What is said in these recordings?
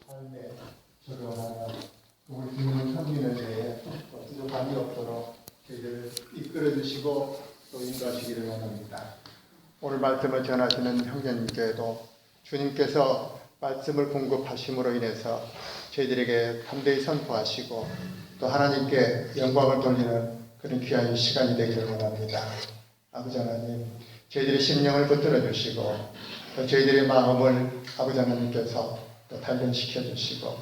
삶에 적용하여 우리 주님 섬기는 데에 부족함이 없도록 저희들을 이끌어 주시고 또 인도하시기를 원합니다. 오늘 말씀을 전하시는 형제님께도 주님께서 말씀을 공급하심으로 인해서 저희들에게 담대히 선포하시고 또 하나님께 영광을 돌리는 그런 귀한 시간이 되기를 원합니다. 아버지 하나님, 저희들의 심령을 붙들어 주시고 또 저희들의 마음을 아버지 하나님께서 또 단련시켜 주시고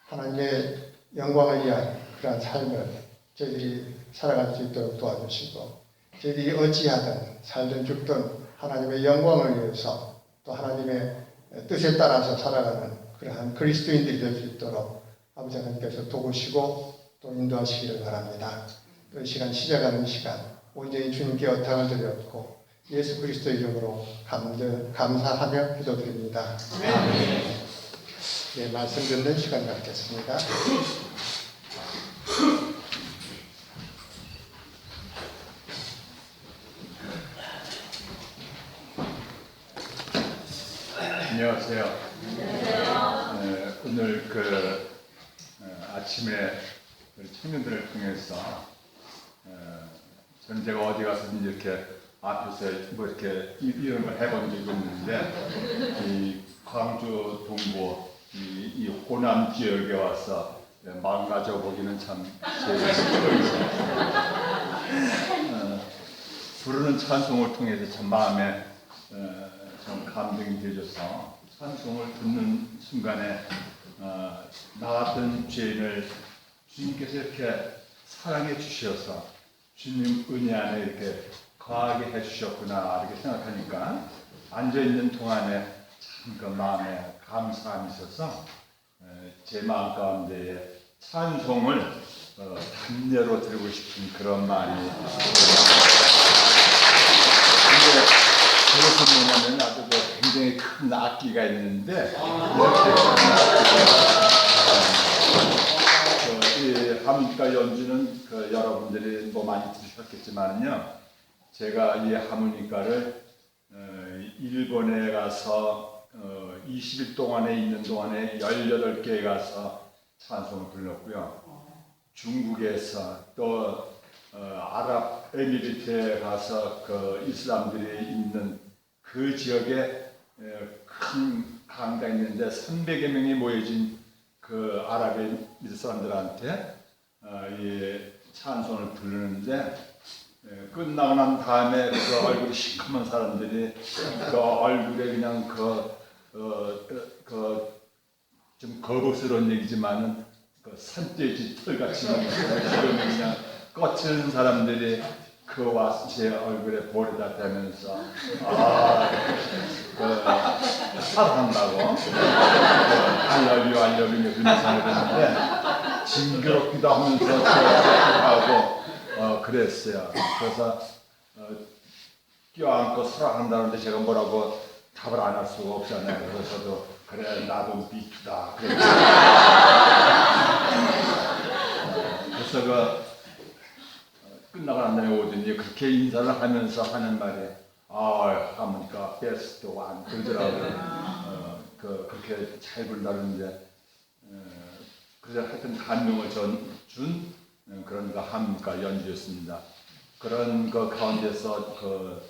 하나님의 영광을 위한 그러한 삶을 저희들이 살아갈 수 있도록 도와주시고 저희들이 어찌하든 살든 죽든 하나님의 영광을 위해서 또 하나님의 뜻에 따라서 살아가는 그러한 그리스도인들이 될 수 있도록 아버지 하나님께서 도우시고 또 인도하시기를 바랍니다. 그 시간 시작하는 시간 온전히 주님께 의탁을 드렸고 예수 그리스도 이름으로 감사하며 기도드립니다. 네, 말씀 듣는 시간 갖겠습니다. 안녕하세요. 오늘 아침에 우리 청년들을 통해서 저는 제가 어디 가서든지 이렇게 앞에서 뭐 이렇게 이런 걸 해본 적이 없는데 이 광주 동부 이 호남 지역에 와서 마음 가져보기는 참 제일 기쁘고요. 부르는 찬송을 통해서 참 마음에 참 감동이 되어서 찬송을 듣는 순간에 나 같은 죄인을 주님께서 이렇게 사랑해 주셔서 주님 은혜 안에 이렇게 거하게 해주셨구나 이렇게 생각하니까 앉아있는 동안에 참 그 마음에 감사함이 있어서 제 마음 가운데에 찬송을 담내로 드리고 싶은 그런 마음이 그것은 뭐냐면 아주 굉장히 큰 악기가 있는데 이렇게 하모니카 연주는 여러분들이 뭐 많이 들으셨겠지만요, 제가 이 하모니카를 일본에 가서 20일 동안에 있는 동안에 18개에 가서 찬송을 불렀고요. 중국에서 또 아랍에미리트에 가서 이슬람들이 있는 그 지역에 큰 강당이 있는데 300여 명이 모여진 그 아랍에미리트 사람들한테 이 찬송을 부르는데 끝나고 난 다음에 그 얼굴이 시커먼 사람들이 그 얼굴에 그냥 좀 거북스러운 얘기지만은 산돼지 털같이 지금 그냥 거칠은 사람들이 제 얼굴에 볼에다 대면서 사랑한다고 알러뷰 그런 생각을 했는데 징그럽기도 하면서 하고 그랬어요. 그래서 껴안고 사랑한다는데 제가 뭐라고 답을 안 할 수가 없잖아요. 그래서 저도 그래 나도 비투다 그래서 끝나고 난 다음에 오더니 그렇게 인사를 하면서 하는 말에 하모니카 베스트 완 그러더라고요. 그렇게 잘 부른다는데 그래서 하여튼 감명을 준 그런 하모니카 연주였습니다. 그런 가운데서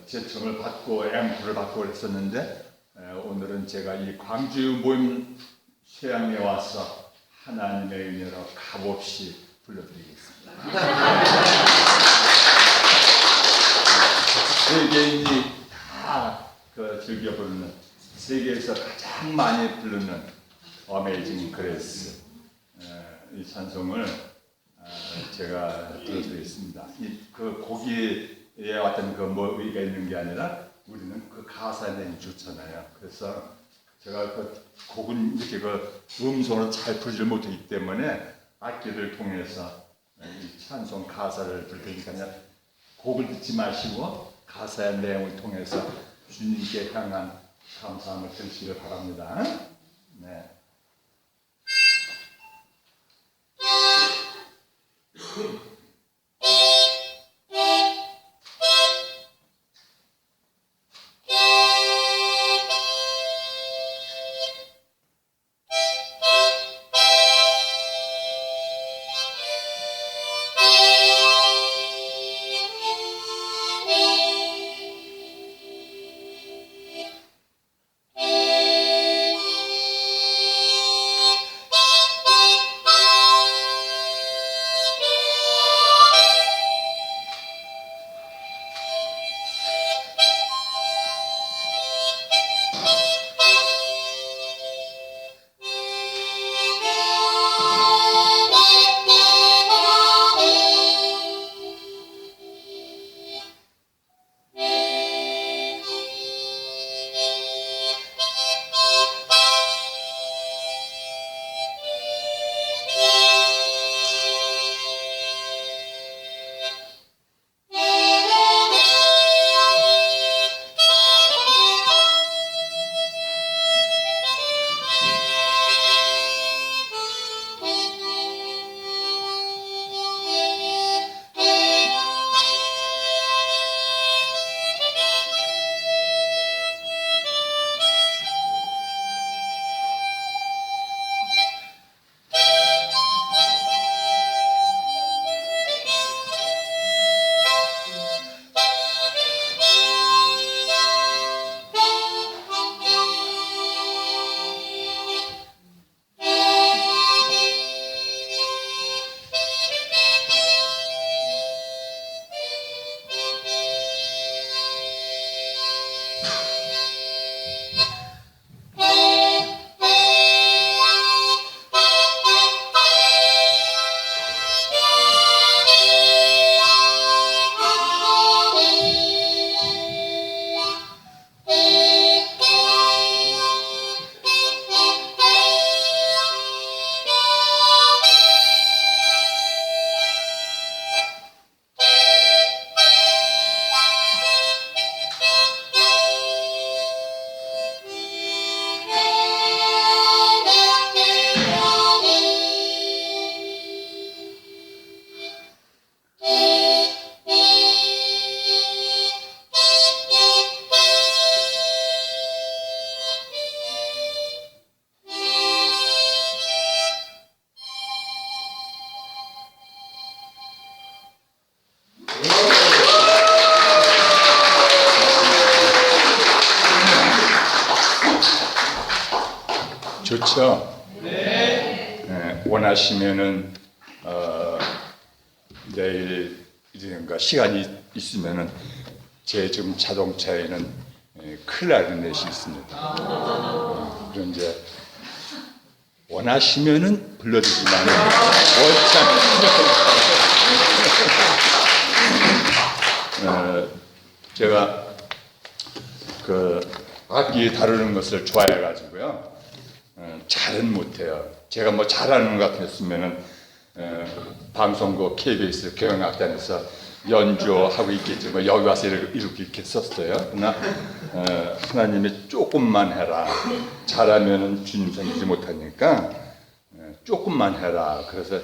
제청을 받고 앰프를 받고 그랬었는데 오늘은 제가 이 광주 모임 수양에 와서 하나님의 은혜로 값없이 불러드리겠습니다. 세계인이 다 즐겨 부르는, 세계에서 가장 많이 부르는 어메이징 그레이스 이 찬송을 제가 들려드리겠습니다. 그 곡기에 어떤 뭐 의의가 있는 게 아니라 우리는 그 가사에 대해 좋잖아요. 그래서 제가 곡은 이렇게 음성으로 잘 풀지 못하기 때문에 악기를 통해서 이 찬송 가사를 들 테니까 곡을 듣지 마시고 가사의 내용을 통해서 주님께 향한 감사함을 드리시길 바랍니다. 네. 좋죠? 네, 원하시면은 내일 이런가 시간이 있으면은 제 지금 자동차에는 클라리넷이 있습니다. 그럼 이제 원하시면은 불러주지만 원치 않으면 제가 그 악기 다루는 것을 좋아해가지고요. 잘은 못해요. 제가 뭐 잘하는 것 같았으면은 방송국 KBS 교향악단에서 연주하고 있겠지. 뭐 여기 와서 이렇게 썼어요. 그러나 하나님이 조금만 해라. 잘하면은 주님 생기지 못하니까 조금만 해라. 그래서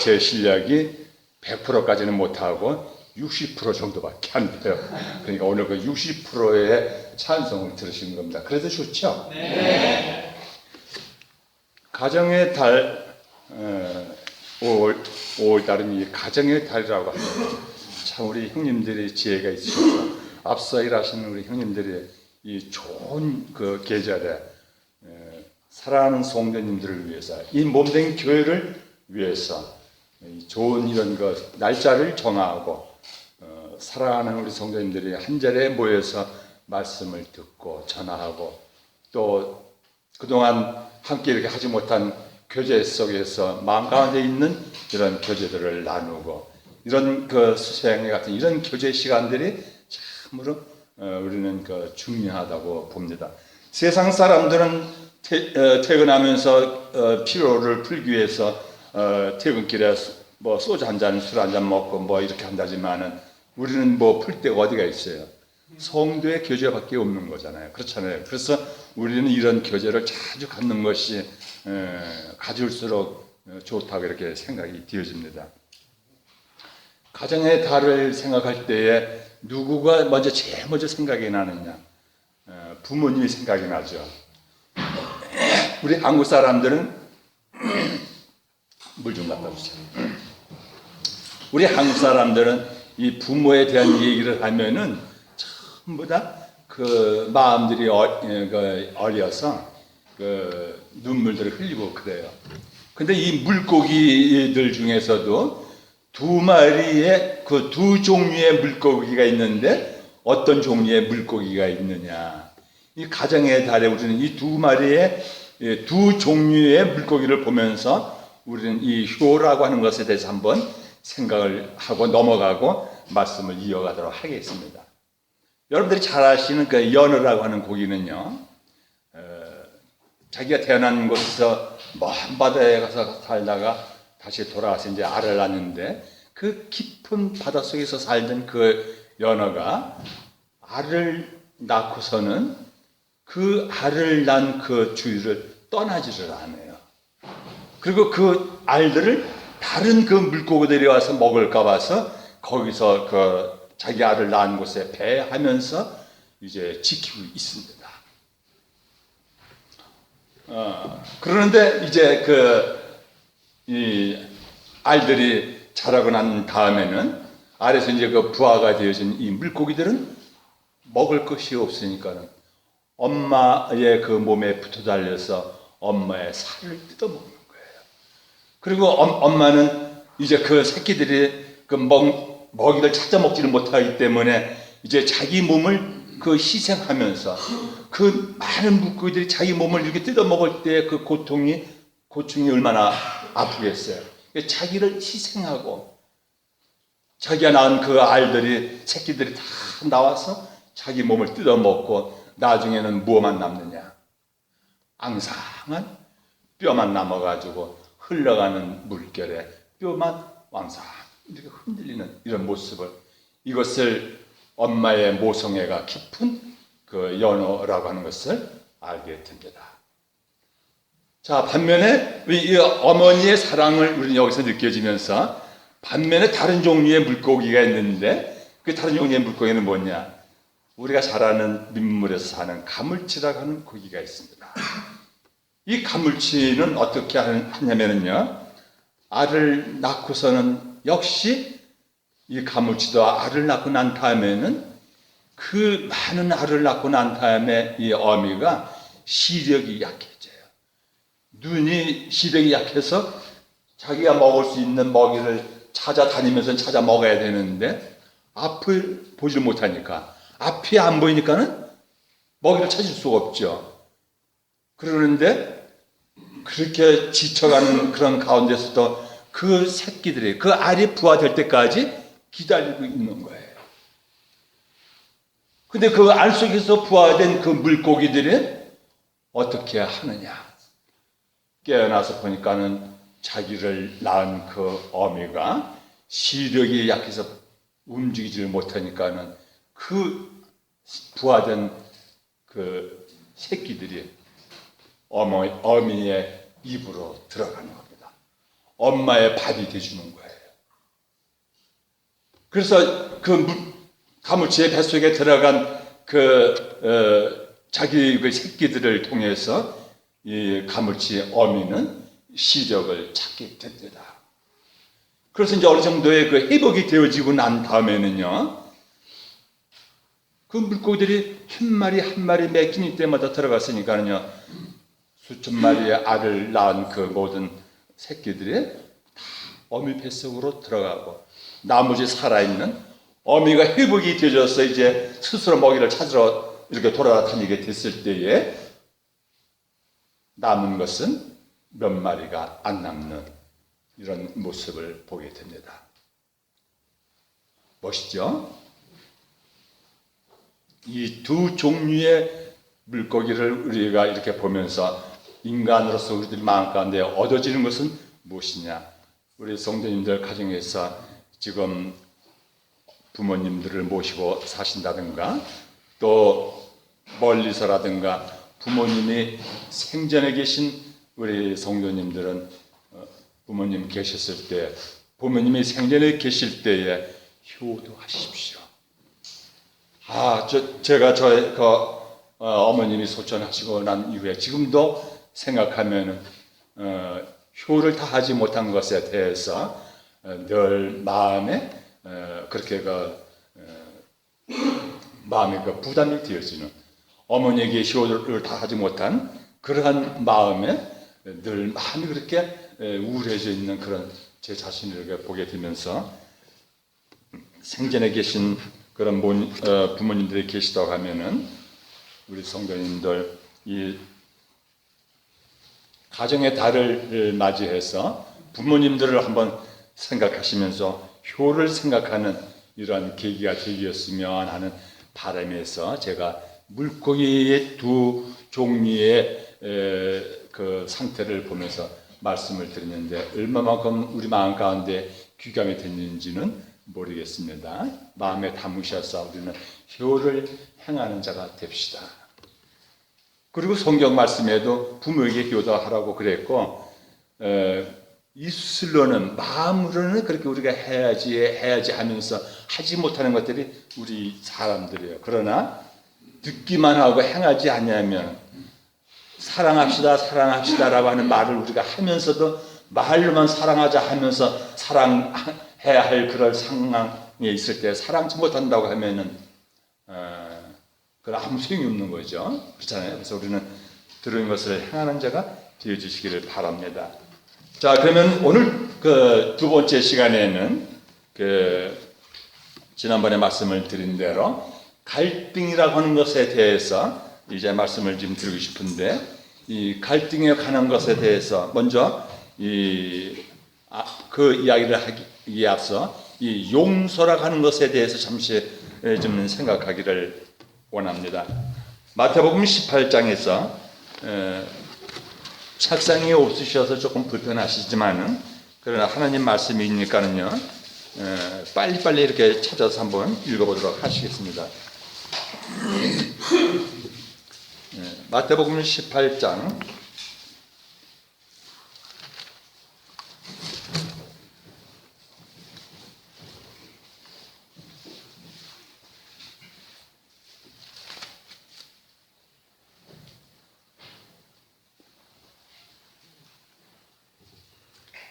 제 실력이 100%까지는 못하고 60% 정도밖에 안 돼요. 그러니까 오늘 그 60%의 찬송을 들으시는 겁니다. 그래도 좋죠? 네. 가정의 달 5월달은 이 가정의 달이라고 합니다. 참 우리 형님들이 지혜가 있으셔서 앞서 일하시는 우리 형님들이 이 좋은 그 계절에 사랑하는 성도님들을 위해서 이 몸된 교회를 위해서 좋은 이런 그 날짜를 정하고 사랑하는 우리 성도님들이 한 자리에 모여서 말씀을 듣고 전하고 또 그동안 함께 이렇게 하지 못한 교제 속에서 마음 가운데 있는 이런 교제들을 나누고 이런 그 수생회 같은 이런 교제 시간들이 참으로 우리는 그 중요하다고 봅니다. 세상 사람들은 퇴근하면서 피로를 풀기 위해서 퇴근길에 뭐 소주 한 잔, 술 한 잔 먹고 뭐 이렇게 한다지만은 우리는 뭐 풀 데가 어디가 있어요? 성도의 교제밖에 없는 거잖아요. 그렇잖아요. 그래서 우리는 이런 교제를 자주 갖는 것이 가질수록 좋다고 이렇게 생각이 되어집니다. 가정의 달을 생각할 때에 누구가 제일 먼저 생각이 나느냐? 부모님이 생각이 나죠. 우리 한국 사람들은 물 좀 갖다 주세요. 우리 한국 사람들은 이 부모에 대한 얘기를 하면은 전부 다 그 마음들이 어려서 그 눈물들을 흘리고 그래요. 근데 이 물고기들 중에서도 두 마리의 그 두 종류의 물고기가 있는데 어떤 종류의 물고기가 있느냐? 이 가정의 달에 우리는 이 두 마리의 두 종류의 물고기를 보면서 우리는 이 효라고 하는 것에 대해서 한번 생각을 하고 넘어가고 말씀을 이어가도록 하겠습니다. 여러분들이 잘 아시는 그 연어라고 하는 고기는요, 자기가 태어난 곳에서 먼 바다에 가서 살다가 다시 돌아와서 이제 알을 낳는데 그 깊은 바닷속에서 살던 그 연어가 알을 낳고서는 그 알을 낳은 그 주위를 떠나지를 않아요. 그리고 그 알들을 다른 그 물고기들이 와서 먹을까 봐서 거기서 그 자기 알을 낳은 곳에 배하면서 이제 지키고 있습니다. 그런데 이제 이 알들이 자라고 난 다음에는 알에서 이제 그 부화가 되어진 이 물고기들은 먹을 것이 없으니까는 엄마의 그 몸에 붙어 달려서 엄마의 살을 뜯어먹는 거예요. 그리고 엄마는 이제 그 새끼들이 그 먹이를 찾아 먹지를 못하기 때문에 이제 자기 몸을 그 희생하면서 그 많은 물고기들이 자기 몸을 이렇게 뜯어 먹을 때 그 고충이 얼마나 아프겠어요. 자기를 희생하고 자기가 낳은 그 알들이 새끼들이 다 나와서 자기 몸을 뜯어 먹고 나중에는 무엇만 남느냐? 앙상한 뼈만 남아가지고 흘러가는 물결에 뼈만 왕상 이렇게 흔들리는 이런 모습을 이것을 엄마의 모성애가 깊은 그 연어라고 하는 것을 알게 됩니다. 자, 반면에 이 어머니의 사랑을 우리는 여기서 느껴지면서 반면에 다른 종류의 물고기가 있는데 그 다른 종류의 물고기는 뭐냐? 우리가 잘 아는 민물에서 사는 가물치라고 하는 고기가 있습니다. 이 가물치는 어떻게 하냐면요, 알을 낳고서는 역시 이 가물치도 알을 낳고 난 다음에는 그 많은 알을 낳고 난 다음에 이 어미가 시력이 약해져요. 눈이 시력이 약해서 자기가 먹을 수 있는 먹이를 찾아다니면서 찾아 먹어야 되는데 앞을 보질 못하니까, 앞이 안 보이니까는 먹이를 찾을 수가 없죠. 그러는데 그렇게 지쳐가는 그런 가운데서도 그 새끼들이, 그 알이 부화될 때까지 기다리고 있는 거예요. 근데 그 알 속에서 부화된 그 물고기들이 어떻게 하느냐? 깨어나서 보니까는 자기를 낳은 그 어미가 시력이 약해서 움직이지를 못하니까는 그 부화된 그 새끼들이 어미의 입으로 들어가는 겁니다. 엄마의 밥이 돼주는 거예요. 그래서 그 가물치의 뱃속에 들어간 자기 그 새끼들을 통해서 이 가물치의 어미는 시력을 찾게 됩니다. 그래서 이제 어느 정도의 그 회복이 되어지고 난 다음에는요, 그 물고기들이 한 마리 한 마리 매 끼니 때마다 들어갔으니까는요, 수천 마리의 알을 낳은 그 모든 새끼들이 다 어미 뱃속으로 들어가고, 나머지 살아있는 어미가 회복이 되어져서 이제 스스로 먹이를 찾으러 이렇게 돌아다니게 됐을 때에 남은 것은 몇 마리가 안 남는 이런 모습을 보게 됩니다. 멋있죠? 이 두 종류의 물고기를 우리가 이렇게 보면서 인간으로서 우리들 마음 가운데 얻어지는 것은 무엇이냐? 우리 성도님들 가정에서 지금 부모님들을 모시고 사신다든가, 또 멀리서라든가 부모님이 생전에 계신 우리 성도님들은 부모님 계셨을 때, 부모님이 생전에 계실 때에 효도하십시오. 제가 저의 어머님이 소천하시고 난 이후에 지금도 생각하면은 효를 다하지 못한 것에 대해서 늘 마음에 그렇게 마음에 부담이 되어지는, 어머니에게 효를 다하지 못한 그러한 마음에 늘 마음이 그렇게 우울해져 있는 그런 제 자신을 보게 되면서, 생전에 계신 그런 부모님들이 계시다고 하면은 우리 성도님들 이 가정의 달을 맞이해서 부모님들을 한번 생각하시면서 효를 생각하는 이러한 계기가 되었으면 하는 바람에서 제가 물고기의 두 종류의 그 상태를 보면서 말씀을 드리는데, 얼마만큼 우리 마음 가운데 귀감이 됐는지는 모르겠습니다. 마음에 담으셔서 우리는 효를 행하는 자가 됩시다. 그리고 성경 말씀에도 부모에게 효도하라고 그랬고, 입술로는, 마음으로는 그렇게 우리가 해야지 하면서 하지 못하는 것들이 우리 사람들이에요. 그러나 듣기만 하고 행하지 않으면, 사랑합시다라고 하는 말을 우리가 하면서도 말로만 사랑하자 하면서 사랑해야 할 그런 상황에 있을 때 사랑치 못한다고 하면은 그건 아무 소용이 없는 거죠. 그렇잖아요. 그래서 우리는 들은 것을 행하는 자가 되어주시기를 바랍니다. 자, 그러면 오늘 그 두 번째 시간에는 지난번에 말씀을 드린 대로 갈등이라고 하는 것에 대해서 이제 말씀을 좀 드리고 싶은데, 이 갈등에 관한 것에 대해서 먼저 그 이야기를 하기에 앞서 이 용서라고 하는 것에 대해서 잠시 좀 생각하기를 원합니다. 마태복음 18장에서 책상이 없으셔서 조금 불편하시지만은, 그러나 하나님 말씀이니까는요, 빨리빨리 이렇게 찾아서 한번 읽어보도록 하시겠습니다. 마태복음 18장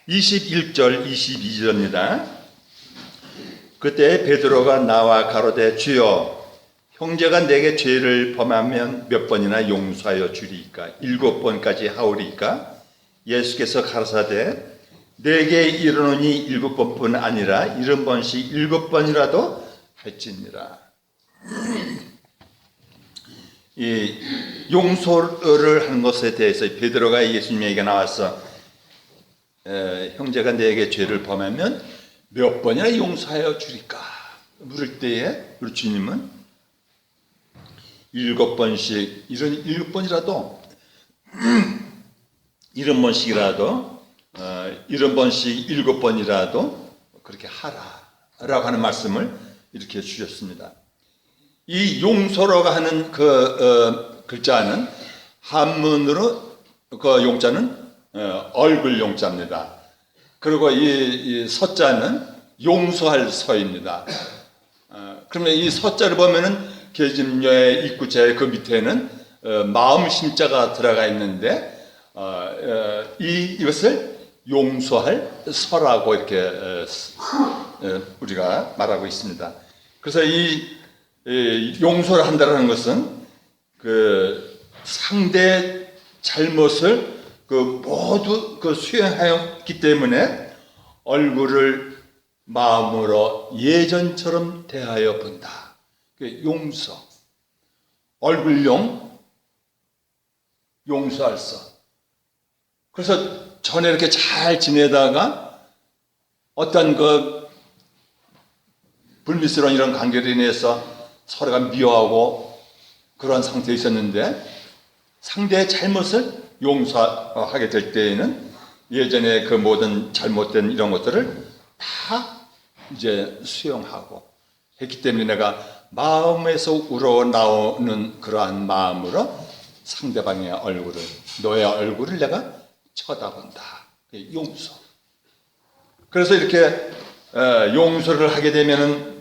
21절 22절입니다. 그때 베드로가 나와 가로되 주여, 형제가 내게 죄를 범하면 몇 번이나 용서하여 주리이까? 7번까지 하오리이까? 예수께서 가라사대 내게 이르노니 7번뿐 아니라 70번씩 7번이라도 할지니라. 이 용서를 하는 것에 대해서 베드로가 예수님에게 나와서 형제가 내게 죄를 범하면 몇 번이나 용서하여 주리까 물을 때에 우리 주님은 7번씩 이런 7번이라도 70번씩이라도 70번씩 7번이라도 그렇게 하라라고 하는 말씀을 이렇게 주셨습니다. 이 용서라고 하는 그 글자는 한문으로 그 용자는 얼굴 용자입니다. 그리고 이 서자는 용서할 서입니다. 그러면 이 서자를 보면은 계집녀의 입구자의 그 밑에는 마음 심자가 들어가 있는데 이것을 용서할 서라고 이렇게 우리가 말하고 있습니다. 그래서 이 용서를 한다는 것은 그 상대의 잘못을 모두 수행하였기 때문에 얼굴을 마음으로 예전처럼 대하여 본다. 용서, 얼굴용 용서할 서. 그래서 전에 이렇게 잘 지내다가 어떤 불미스러운 이런 관계로 인해서 서로가 미워하고 그런 상태에 있었는데 상대의 잘못을 용서하게 될 때에는 예전에 그 모든 잘못된 이런 것들을 다 이제 수용하고 했기 때문에 내가 마음에서 우러나오는 그러한 마음으로 상대방의 얼굴을, 너의 얼굴을 내가 쳐다본다. 용서. 그래서 이렇게 용서를 하게 되면은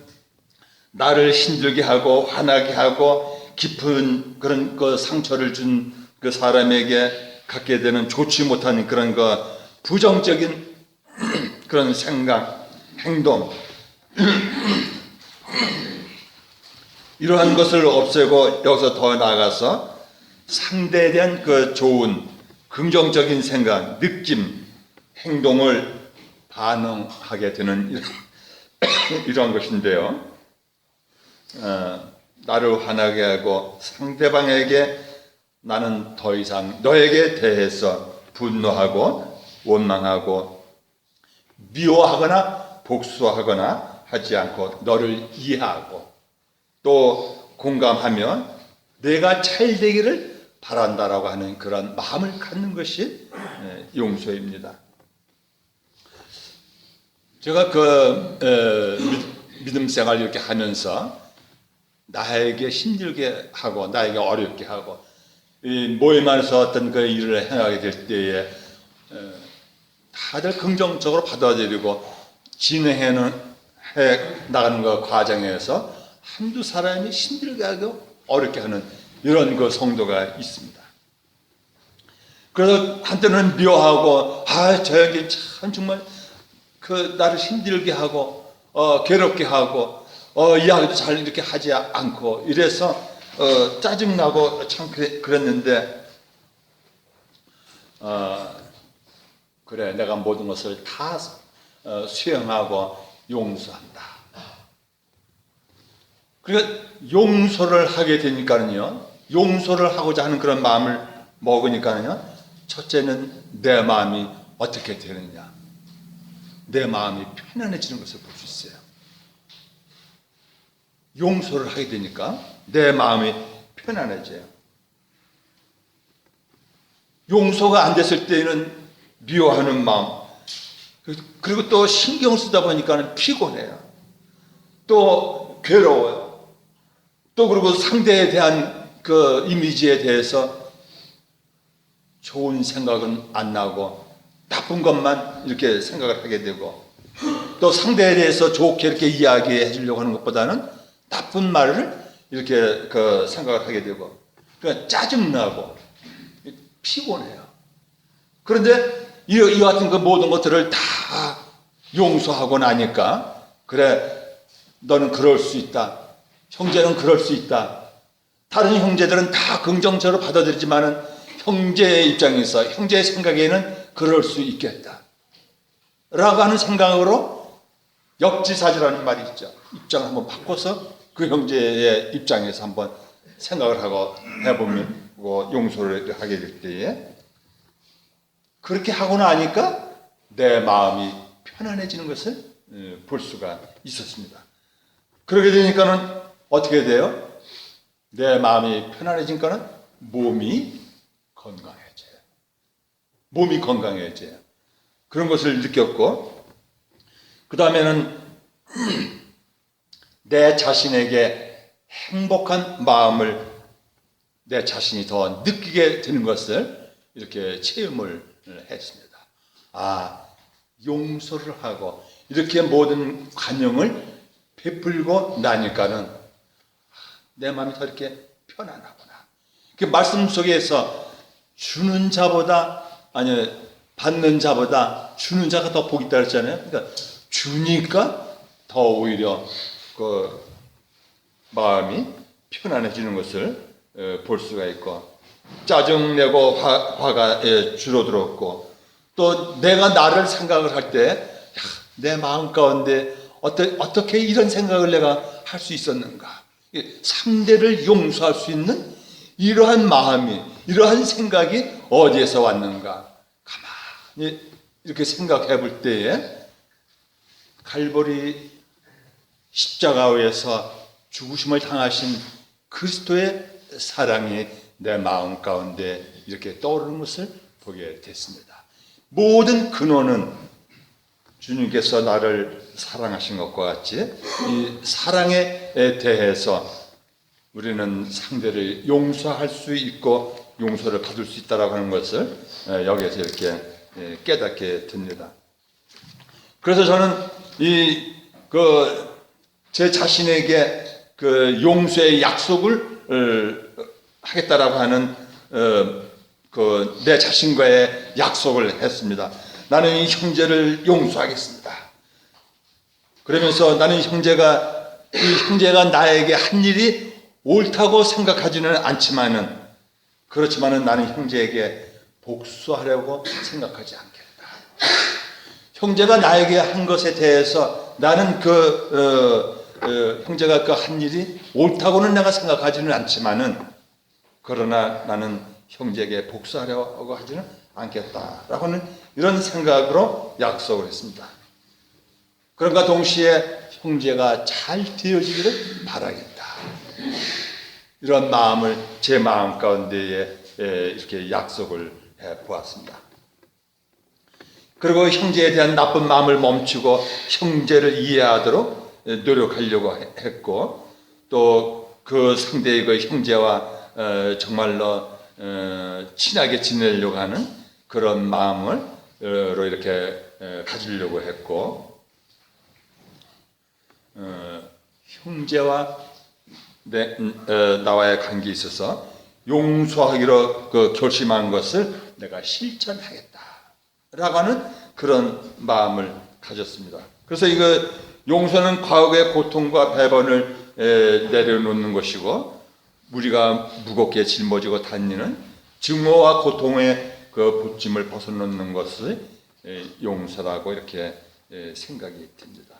나를 힘들게 하고 화나게 하고 깊은 그런 상처를 준 그 사람에게 갖게 되는 좋지 못한 그런 부정적인 그런 생각, 행동 이러한 것을 없애고 여기서 더 나아가서 상대에 대한 좋은 긍정적인 생각, 느낌, 행동을 반응하게 되는 이런 것인데요. 나를 화나게 하고 상대방에게 나는 더 이상 너에게 대해서 분노하고 원망하고 미워하거나 복수하거나 하지 않고 너를 이해하고 또 공감하며 내가 잘 되기를 바란다라고 하는 그런 마음을 갖는 것이 용서입니다. 제가 믿음 생활 이렇게 하면서 나에게 힘들게 하고 나에게 어렵게 하고 모임 안에서 어떤 일을 행하게 될 때에 다들 긍정적으로 받아들이고 진행해 나가는 과정에서 한두 사람이 힘들게 하고 어렵게 하는 이런 성도가 있습니다. 그래서 한때는 미워하고 저 형님 참 정말 나를 힘들게 하고 괴롭게 하고 이야기도 잘 이렇게 하지 않고 이래서 짜증나고 참 그랬는데 그래 내가 모든 것을 다 수용하고 용서한다. 그러니까 용서를 하게 되니까는요, 용서를 하고자 하는 그런 마음을 먹으니까는요, 첫째는 내 마음이 어떻게 되느냐, 내 마음이 편안해지는 것을 볼 수 있어요. 용서를 하게 되니까 내 마음이 편안해져요. 용서가 안 됐을 때는 미워하는 마음, 그리고 또 신경 쓰다 보니까 피곤해요. 또 괴로워요. 또 그리고 상대에 대한 이미지에 대해서 좋은 생각은 안 나고 나쁜 것만 이렇게 생각을 하게 되고 또 상대에 대해서 좋게 이렇게 이야기해 주려고 하는 것보다는 나쁜 말을 이렇게 생각을 하게 되고 그러니까 짜증나고 피곤해요. 그런데 이 같은 모든 것들을 다 용서하고 나니까 그래 너는 그럴 수 있다. 형제는 그럴 수 있다. 다른 형제들은 다 긍정적으로 받아들이지만은 형제의 입장에서 형제의 생각에는 그럴 수 있겠다 라고 하는 생각으로 역지사지라는 말이 있죠. 입장을 한번 바꿔서 그 형제의 입장에서 한번 생각을 하고 해보면 용서를 하게 될 때에 그렇게 하고 나니까 내 마음이 편안해지는 것을 볼 수가 있었습니다. 그렇게 되니까는 어떻게 돼요? 내 마음이 편안해지니까는 몸이 건강해져요. 몸이 건강해져요. 그런 것을 느꼈고, 그 다음에는 내 자신에게 행복한 마음을 내 자신이 더 느끼게 되는 것을 이렇게 체험을 했습니다. 아, 용서를 하고 이렇게 모든 관용을 베풀고 나니까는 내 마음이 더 이렇게 편안하구나. 그 말씀 속에서 주는 자보다 아니 받는 자보다 주는 자가 더 복이 있다 그랬잖아요. 그러니까 주니까 더 오히려 그 마음이 편안해지는 것을 볼 수가 있고, 짜증내고 화가 줄어들었고, 또 내가 나를 생각을 할 때 내 마음 가운데 어떻게 이런 생각을 내가 할 수 있었는가, 상대를 용서할 수 있는 이러한 마음이, 이러한 생각이 어디에서 왔는가, 가만히 이렇게 생각해 볼 때에 갈보리 십자가에서 죽으심을 당하신 그리스도의 사랑이 내 마음 가운데 이렇게 떠오르는 것을 보게 됐습니다. 모든 근원은 주님께서 나를 사랑하신 것과 같이 이 사랑에 대해서 우리는 상대를 용서할 수 있고 용서를 받을 수 있다라고 하는 것을 여기에서 이렇게 깨닫게 됩니다. 그래서 저는 제 자신에게 그 용서의 약속을 하겠다라고 하는 내 자신과의 약속을 했습니다. 나는 이 형제를 용서하겠습니다. 그러면서 나는 이 형제가 나에게 한 일이 옳다고 생각하지는 않지만은, 그렇지만은 나는 형제에게 복수하려고 생각하지 않겠다. 형제가 나에게 한 것에 대해서 나는 형제가 그 한 일이 옳다고는 내가 생각하지는 않지만은, 그러나 나는 형제에게 복수하려고 하지는 않겠다라고 하는 이런 생각으로 약속을 했습니다. 그런가 동시에 형제가 잘 되어지기를 바라겠다. 이런 마음을 제 마음 가운데에 이렇게 약속을 해 보았습니다. 그리고 형제에 대한 나쁜 마음을 멈추고 형제를 이해하도록 노력하려고 했고, 또 그 상대의 그 형제와 정말로 친하게 지내려고 하는 그런 마음으로 이렇게 가지려고 했고, 형제와 나와의 관계에 있어서 용서하기로 결심한 것을 내가 실천하겠다라고 하는 그런 마음을 가졌습니다. 그래서 용서는 과거의 고통과 배반을 내려놓는 것이고, 우리가 무겁게 짊어지고 다니는 증오와 고통의 그 붙짐을 벗어놓는 것을 용서라고 이렇게 생각이 듭니다.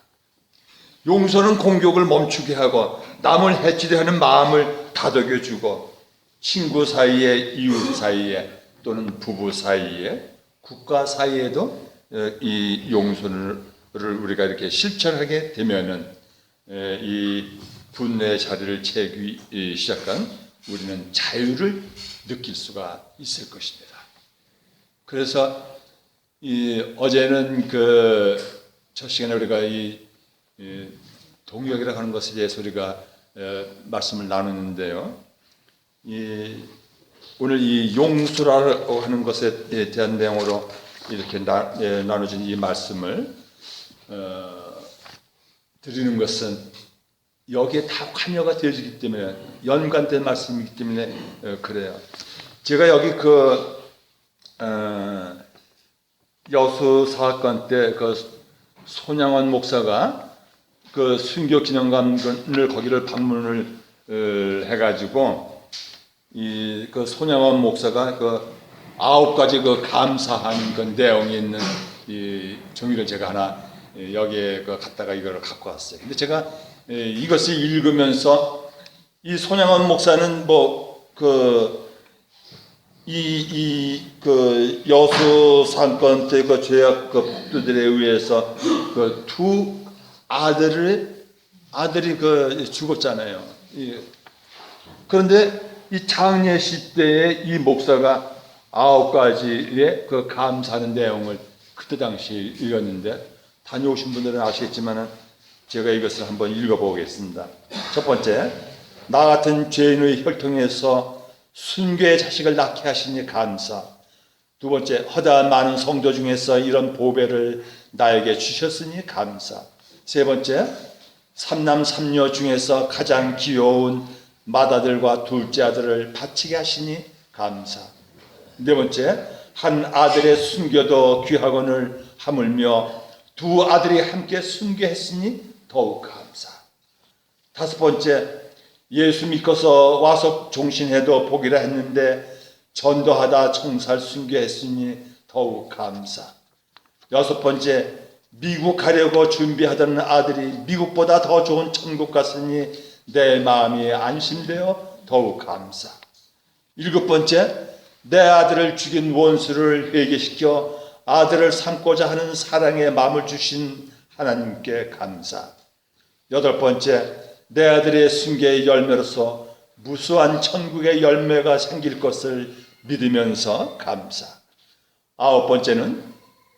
용서는 공격을 멈추게 하고 남을 해치려 하는 마음을 다독여주고, 친구 사이에, 이웃 사이에, 또는 부부 사이에, 국가 사이에도 이 용서를 우리가 이렇게 실천하게 되면은 이 분노의 자리를 채우기 시작한 우리는 자유를 느낄 수가 있을 것입니다. 그래서 어제는 첫 시간에 우리가 동역이라고 하는 것에 대해서 우리가 말씀을 나누는데요. 오늘 이 용서라고 하는 것에 대한 내용으로 이렇게 나눠진 이 말씀을 드리는 것은 여기에 다 관여가 되어지기 때문에, 연관된 말씀이기 때문에 그래요. 제가 여기 여수 사건 때 손양원 목사가 순교 기념관을 거기를 방문을 해가지고 손양원 목사가 9가지 그 감사한 그 내용이 있는 이 종이를 제가 하나 여기에 그 갖다가 이걸 갖고 왔어요. 근데 제가 이것을 읽으면서 이 손양원 목사는 그 여수 사건 때 그 죄악급들에 의해서 그 두 아들이 그 죽었잖아요. 그런데 이 장례식 때에 이 목사가 9가지의 그 감사하는 내용을 그때 당시 읽었는데, 다녀오신 분들은 아시겠지만은 제가 이것을 한번 읽어보겠습니다. 첫 번째, 나 같은 죄인의 혈통에서 순교의 자식을 낳게 하시니 감사. 두 번째, 허다한 많은 성도 중에서 이런 보배를 나에게 주셨으니 감사. 세 번째, 삼남 삼녀 중에서 가장 귀여운 맏아들과 둘째 아들을 바치게 하시니 감사. 네 번째, 한 아들의 순교도 귀하거늘 하물며 두 아들이 함께 순교했으니 더욱 감사. 다섯 번째, 예수 믿고서 와서 종신해도 복이라 했는데 전도하다 청살 순교했으니 더욱 감사. 여섯 번째, 미국 가려고 준비하던 아들이 미국보다 더 좋은 천국 갔으니 내 마음이 안심되어 더욱 감사. 일곱 번째, 내 아들을 죽인 원수를 회개시켜 아들을 삼고자 하는 사랑의 마음을 주신 하나님께 감사. 여덟 번째, 내 아들의 순교의 열매로서 무수한 천국의 열매가 생길 것을 믿으면서 감사. 아홉 번째는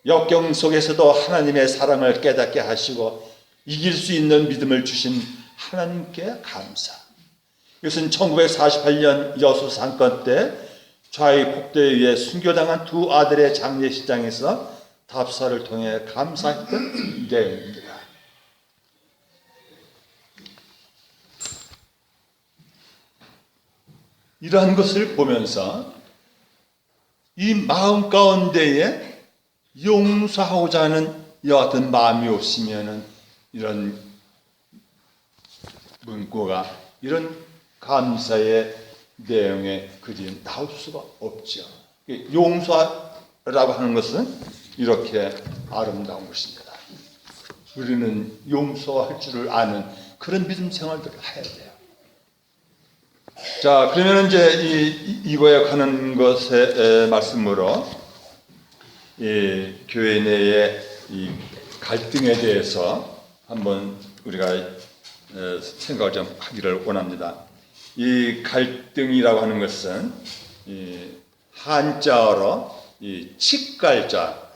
역경 속에서도 하나님의 사랑을 깨닫게 하시고 이길 수 있는 믿음을 주신 하나님께 감사. 이것은 1948년 여수 사건 때 좌익 폭도에 의해 순교당한 두 아들의 장례식장에서 답사를 통해 감사했던 내용입니다. 이러한 것을 보면서 이 마음 가운데에 용서하고자 하는 여하튼 마음이 없으면은 이런 문구가, 이런 감사의 내용의 글이 나올 수가 없죠. 용서라고 하는 것은 이렇게 아름다운 것입니다. 우리는 용서할 줄을 아는 그런 믿음 생활들을 해야 돼요. 자, 그러면 이제 이거에 관한 것의 말씀으로 이 교회 내의 이 갈등에 대해서 한번 우리가 생각을 좀 하기를 원합니다. 이 갈등이라고 하는 것은 이 한자어로 이 칡갈자,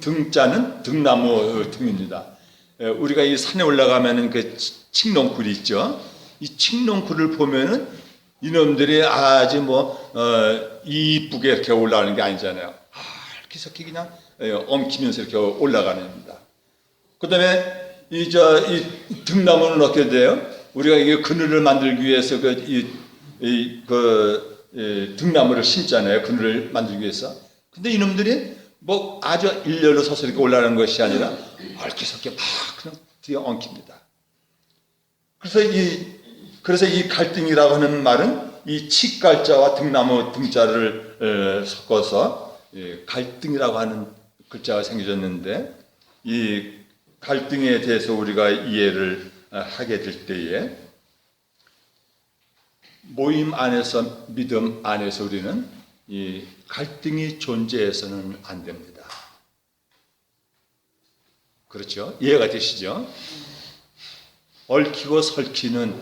등자는 등나무 등입니다. 우리가 이 산에 올라가면은 그 칡농쿨이 있죠. 이 칡농쿨을 보면은 이놈들이 아주 이쁘게 이렇게 올라가는 게 아니잖아요. 이렇게 그냥 엉키면서 이렇게 올라가는 겁니다. 그 다음에 이 등나무는 어떻게 돼요? 우리가 이게 그늘을 만들기 위해서 등나무를 심잖아요. 그늘을 만들기 위해서. 근데 이놈들이 아주 일렬로 서서 이렇게 올라가는 것이 아니라 얽히석게 막 그냥 뒤에 엉킵니다. 그래서 이 갈등이라고 하는 말은 이 칡갈자와 등나무 등자를 섞어서 갈등이라고 하는 글자가 생겨졌는데, 이 갈등에 대해서 우리가 이해를 하게 될 때에 모임 안에서, 믿음 안에서 우리는 이 갈등이 존재해서는 안 됩니다. 그렇죠? 이해가 되시죠? 얽히고 설키는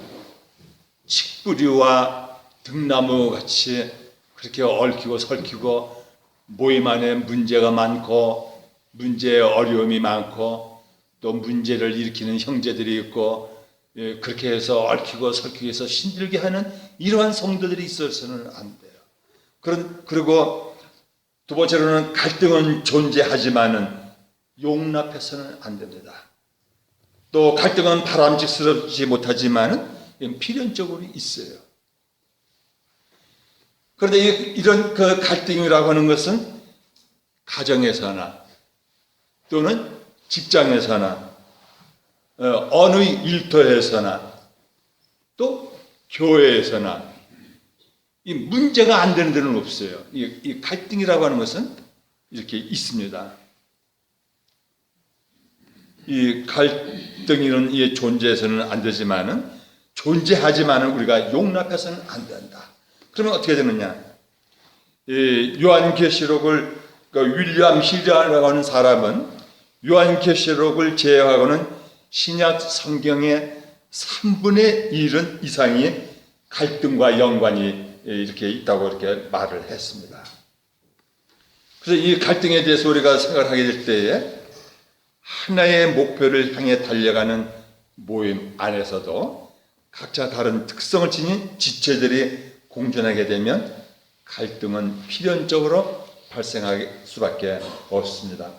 칡뿌리와 등나무 같이 그렇게 얽히고 설키고 모임 안에 문제가 많고 문제에 어려움이 많고 또 문제를 일으키는 형제들이 있고 그렇게 해서 얽히고 설키고 해서 힘들게 하는 이러한 성도들이 있어서는 안 돼요. 그리고 두 번째로는 갈등은 존재하지만은 용납해서는 안 됩니다. 또 갈등은 바람직스럽지 못하지만은 필연적으로 있어요. 그런데 이런 그 갈등이라고 하는 것은 가정에서나 또는 직장에서나 어느 일터에서나 또 교회에서나 이 문제가 안 되는 데는 없어요. 이 갈등이라고 하는 것은 이렇게 있습니다. 이 갈등이는 이 존재해서는 안 되지만은 존재하지만은 우리가 용납해서는 안 된다. 그러면 어떻게 되느냐? 이 요한계시록을 윌리엄 힐이라고 하는 사람은 요한계시록을 제외하고는 신약 성경의 3분의 1은 이상이 갈등과 연관이 이렇게 있다고 이렇게 말을 했습니다. 그래서 이 갈등에 대해서 우리가 생각을 하게 될 때에 하나의 목표를 향해 달려가는 모임 안에서도 각자 다른 특성을 지닌 지체들이 공존하게 되면 갈등은 필연적으로 발생할 수밖에 없습니다.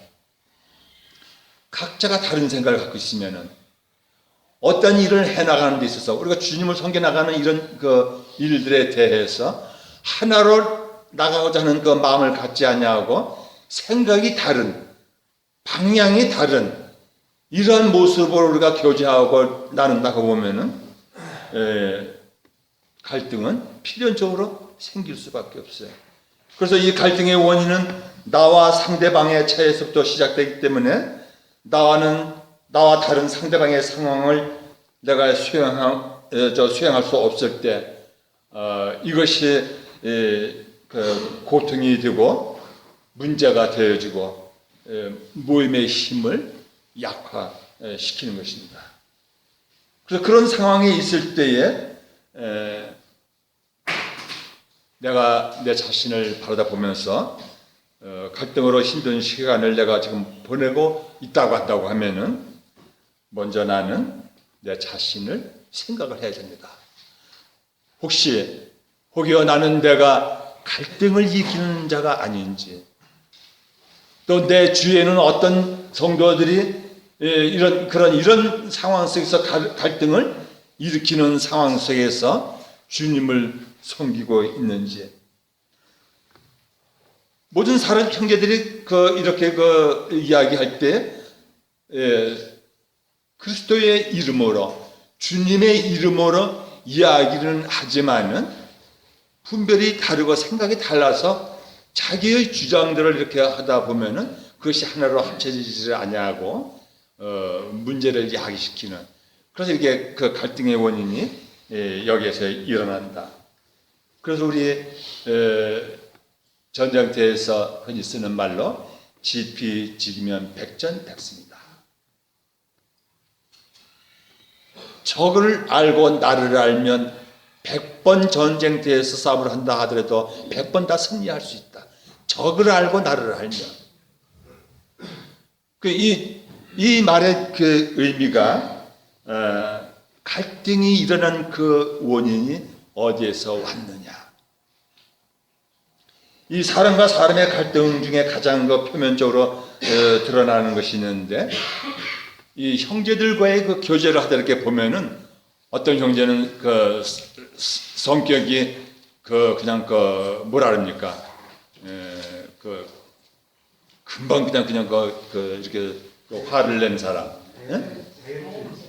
각자가 다른 생각을 갖고 있으면은 어떤 일을 해나가는 데 있어서 우리가 주님을 섬겨나가는 이런 그 일들에 대해서 하나로 나가고자 하는 그 마음을 갖지 않냐고 생각이 다른, 방향이 다른 이러한 모습으로 우리가 교제하고 나눈다고 보면은 갈등은 필연적으로 생길 수밖에 없어요. 그래서 이 갈등의 원인은 나와 상대방의 차이에서부터 시작되기 때문에 나와 다른 상대방의 상황을 내가 수행할 수 없을 때 이것이 그 고통이 되고 문제가 되어지고 모임의 힘을 약화시키는 것입니다. 그래서 그런 상황이 있을 때에 내가 내 자신을 바라다 보면서 갈등으로 힘든 시간을 내가 지금 보내고 있다고 한다고 하면은 먼저 나는 내 자신을 생각을 해야 됩니다. 혹여 나는 내가 갈등을 이기는 자가 아닌지, 또 내 주위에는 어떤 성도들이 이런 상황 속에서 갈등을 일으키는 상황 속에서 주님을 섬기고 있는지, 모든 사람 형제들이 이렇게 이야기할 때 그리스도의 이름으로 주님의 이름으로 이야기는 하지만은 분별이 다르고 생각이 달라서 자기의 주장들을 이렇게 하다 보면은 그것이 하나로 합쳐지지 않냐고 문제를 야기시키는, 그래서 이게 그 갈등의 원인이 여기에서 일어난다. 그래서 우리 전쟁터에서 흔히 쓰는 말로 지피지기면 백전백승이다. 적을 알고 나를 알면 100번 전쟁터에서 싸움을 한다 하더라도 100번 다 승리할 수 있다. 적을 알고 나를 알면. 이 말의 그 의미가 갈등이 일어난 그 원인이 어디에서 왔느냐. 이 사람과 사람의 갈등 중에 가장 표면적으로 드러나는 것이 있는데, 이 형제들과의 그 교제를 하다 이렇게 보면은 어떤 형제는 그 성격이 그냥 뭐라 그럽니까? 금방 그냥 이렇게 화를 내는 사람.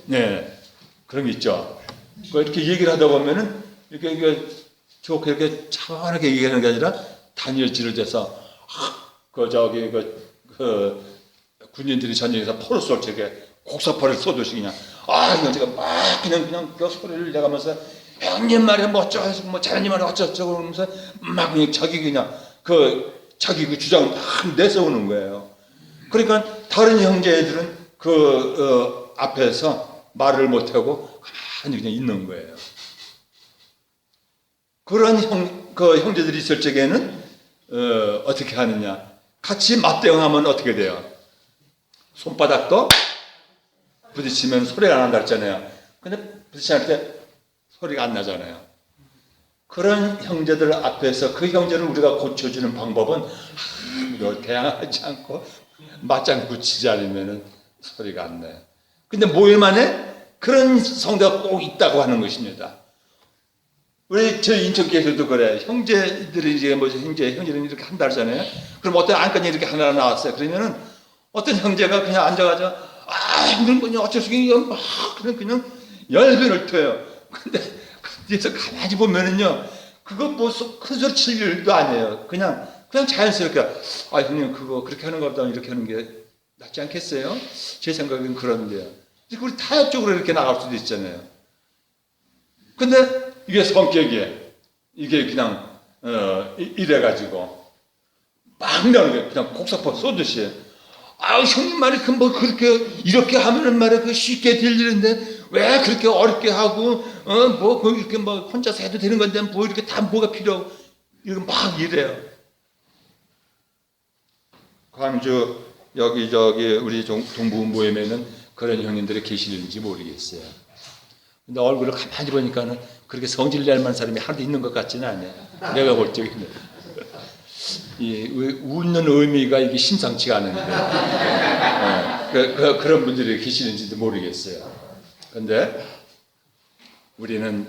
네. 그런 게 있죠. 이렇게 얘기를 하다 보면은 이렇게 좋게 이렇게 차분하게 얘기하는 게 아니라 단일지를 돼서 군인들이 전쟁에서 포를 쏠 적에 곡사포를 쏘듯이 그냥 이거 제가 막 그냥 그 소리를 내가면서 형님 말이 뭐 어쩌고 뭐 자녀님 말이 어쩌고 그러면서 막 그냥 자기 그 주장을 막 내세우는 거예요. 그러니까 다른 형제들은 앞에서 말을 못하고 가만히 그냥 있는 거예요. 그런 형제들이 있을 적에는 어떻게 하느냐? 같이 맞대응하면 어떻게 돼요? 손바닥도 부딪히면 소리가 안 난다 그랬잖아요. 근데 부딪힐 때 소리가 안 나잖아요. 그런 형제들 앞에서 그 형제를 우리가 고쳐주는 방법은 대항하지 않고 맞짱 붙이지 않으면 소리가 안 나요. 근데 모임 안에 그런 성도가 꼭 있다고 하는 것입니다. 우리 저희 인천교회에서도 그래. 형제들이 이제 형제는 이렇게 한다 그러잖아요. 그럼 어떤 안건이 이렇게 하나 나왔어요. 그러면은 어떤 형제가 그냥 앉아가지고 형님 그냥 어쩔 수 없이 막 그냥 열변을 터요. 근데 뒤에서 가만히 보면은요, 그거 뭐 큰 소리 칠 일도 아니에요. 그냥 자연스럽게 아 형님 그거 그렇게 하는 것보다 이렇게 하는 게 낫지 않겠어요? 제 생각은 그런데요. 우리 타협적으로 이렇게 나갈 수도 있잖아요. 근데 이게 성격이 이게 그냥 이래가지고 막 나오는 게 그냥 곡사포 쏘듯이 아 형님 말이 그 뭐 그렇게 이렇게 하면은 말이야 그 쉽게 될 일인데 왜 그렇게 어렵게 하고 뭐 이렇게 뭐 혼자서 해도 되는 건데 뭐 이렇게 다 뭐가 필요하고 이거 막 이래요. 광주 여기저기 우리 동부 모임에는 그런 형님들이 계시는지 모르겠어요. 근데 얼굴을 가만히 보니까는 그렇게 성질 낼 만한 사람이 하나도 있는 것 같지는 않아요. 내가 볼 적에는. 이 웃는 의미가 이게 심상치가 않은데 그런 분들이 계시는지도 모르겠어요. 근데 우리는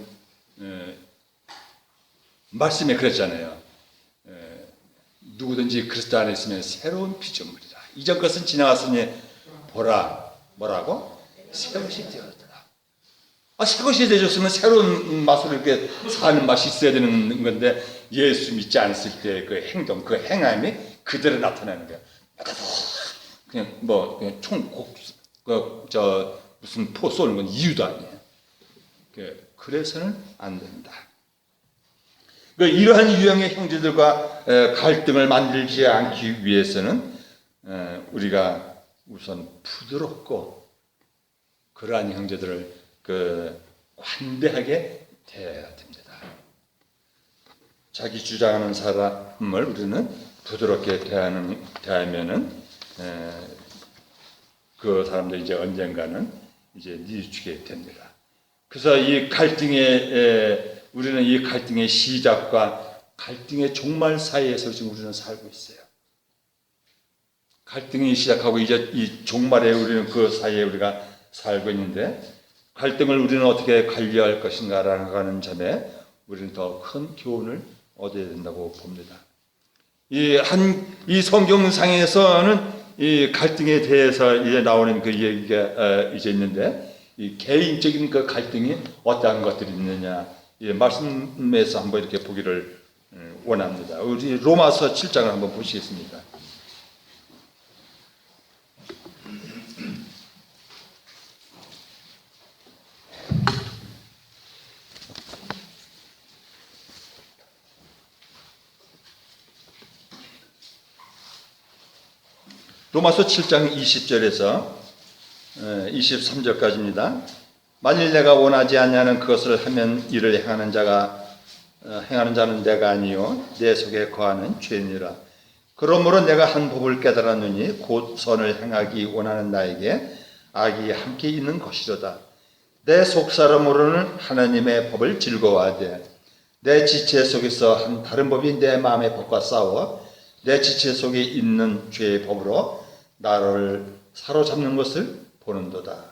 말씀에 그랬잖아요. 누구든지 그리스도 안에 있으면 새로운 피조물이다. 이전 것은 지나갔으니 보라 뭐라고? 새것이 되었다. 새것이 되셨으면 새로운 맛으로 이렇게 사는 맛이 있어야 되는 건데 예수 믿지 않았을 때 그 행동, 그 행함이 그대로 나타나는 거야. 그냥 뭐 그냥 무슨 포 쏘는 건 이유도 아니에요. 그래서는 안 된다. 이러한 유형의 형제들과 갈등을 만들지 않기 위해서는 우리가 우선 부드럽고 그러한 형제들을 관대하게 대해야 됩니다. 자기 주장하는 사람을 우리는 부드럽게 대하면은 그 사람들 이제 언젠가는 이제 뉘우치게 됩니다. 그래서 이 갈등의 우리는 이 갈등의 시작과 갈등의 종말 사이에서 지금 우리는 살고 있어요. 갈등이 시작하고 이제 이 종말에 우리는 그 사이에 우리가 살고 있는데 갈등을 우리는 어떻게 관리할 것인가라는 점에 우리는 더 큰 교훈을 얻어야 된다고 봅니다. 이 성경상에서는 이 갈등에 대해서 이제 나오는 그 얘기가 이제 있는데 이 개인적인 그 갈등이 어떠한 것들이 있느냐 이 말씀에서 한번 이렇게 보기를 원합니다. 우리 로마서 7장을 한번 보시겠습니까? 로마서 7장 20절에서 23절까지입니다. 만일 내가 원하지 않냐는 그것을 하면 이를 행하는 자는 내가 아니요 내 속에 거하는 죄니라. 그러므로 내가 한 법을 깨달았느니 곧 선을 행하기 원하는 나에게 악이 함께 있는 것이로다. 내 속사람으로는 하나님의 법을 즐거워하되 내 지체 속에서 한 다른 법이 내 마음의 법과 싸워 내 지체 속에 있는 죄의 법으로 나를 사로잡는 것을 보는도다.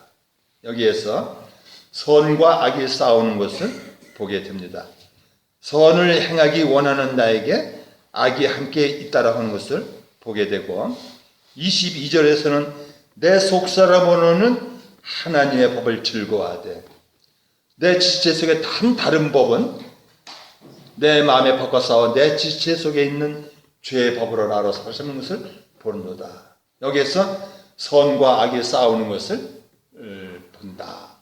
여기에서 선과 악이 싸우는 것을 보게 됩니다. 선을 행하기 원하는 나에게 악이 함께 있다라고 하는 것을 보게 되고 22절에서는 내 속사람으로는 하나님의 법을 즐거워하되 내 지체 속에 한 다른 법은 내 마음의 법과 싸워 내 지체 속에 있는 죄의 법으로 나로 사로잡는 것을 보는도다. 여기에서 선과 악이 싸우는 것을 본다.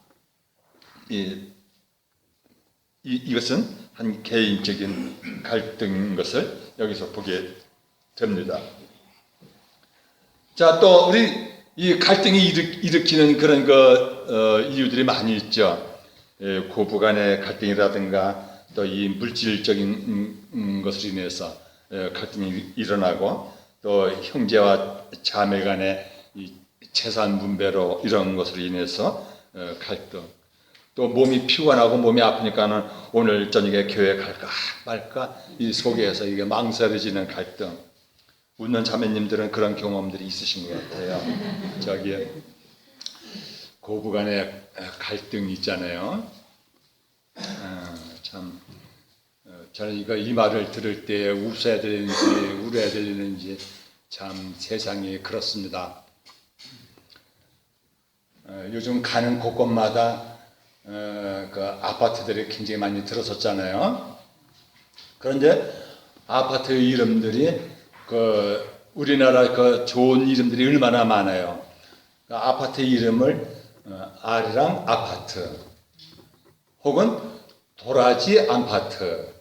이것은 한 개인적인 갈등인 것을 여기서 보게 됩니다. 자, 또 우리 이 갈등이 일으키는 그런 이유들이 많이 있죠. 고부간의 갈등이라든가 또 이 물질적인 것으로 인해서 갈등이 일어나고 또 형제와 자매 간의 이 재산 분배로 이런 것으로 인해서 갈등. 또 몸이 피곤하고 몸이 아프니까는 오늘 저녁에 교회 갈까 말까 이 속에서 이게 망설여지는 갈등. 웃는 자매님들은 그런 경험들이 있으신 것 같아요. 저기 고부간의 갈등이 있잖아요. 참 저는 이 말을 들을 때 웃어야 되는지 울어야 되는지 참 세상이 그렇습니다. 요즘 가는 곳곳마다 그 아파트들이 굉장히 많이 들어섰잖아요. 그런데 아파트 이름들이 우리나라 좋은 이름들이 얼마나 많아요. 아파트 이름을 아리랑 아파트, 혹은 도라지 아파트,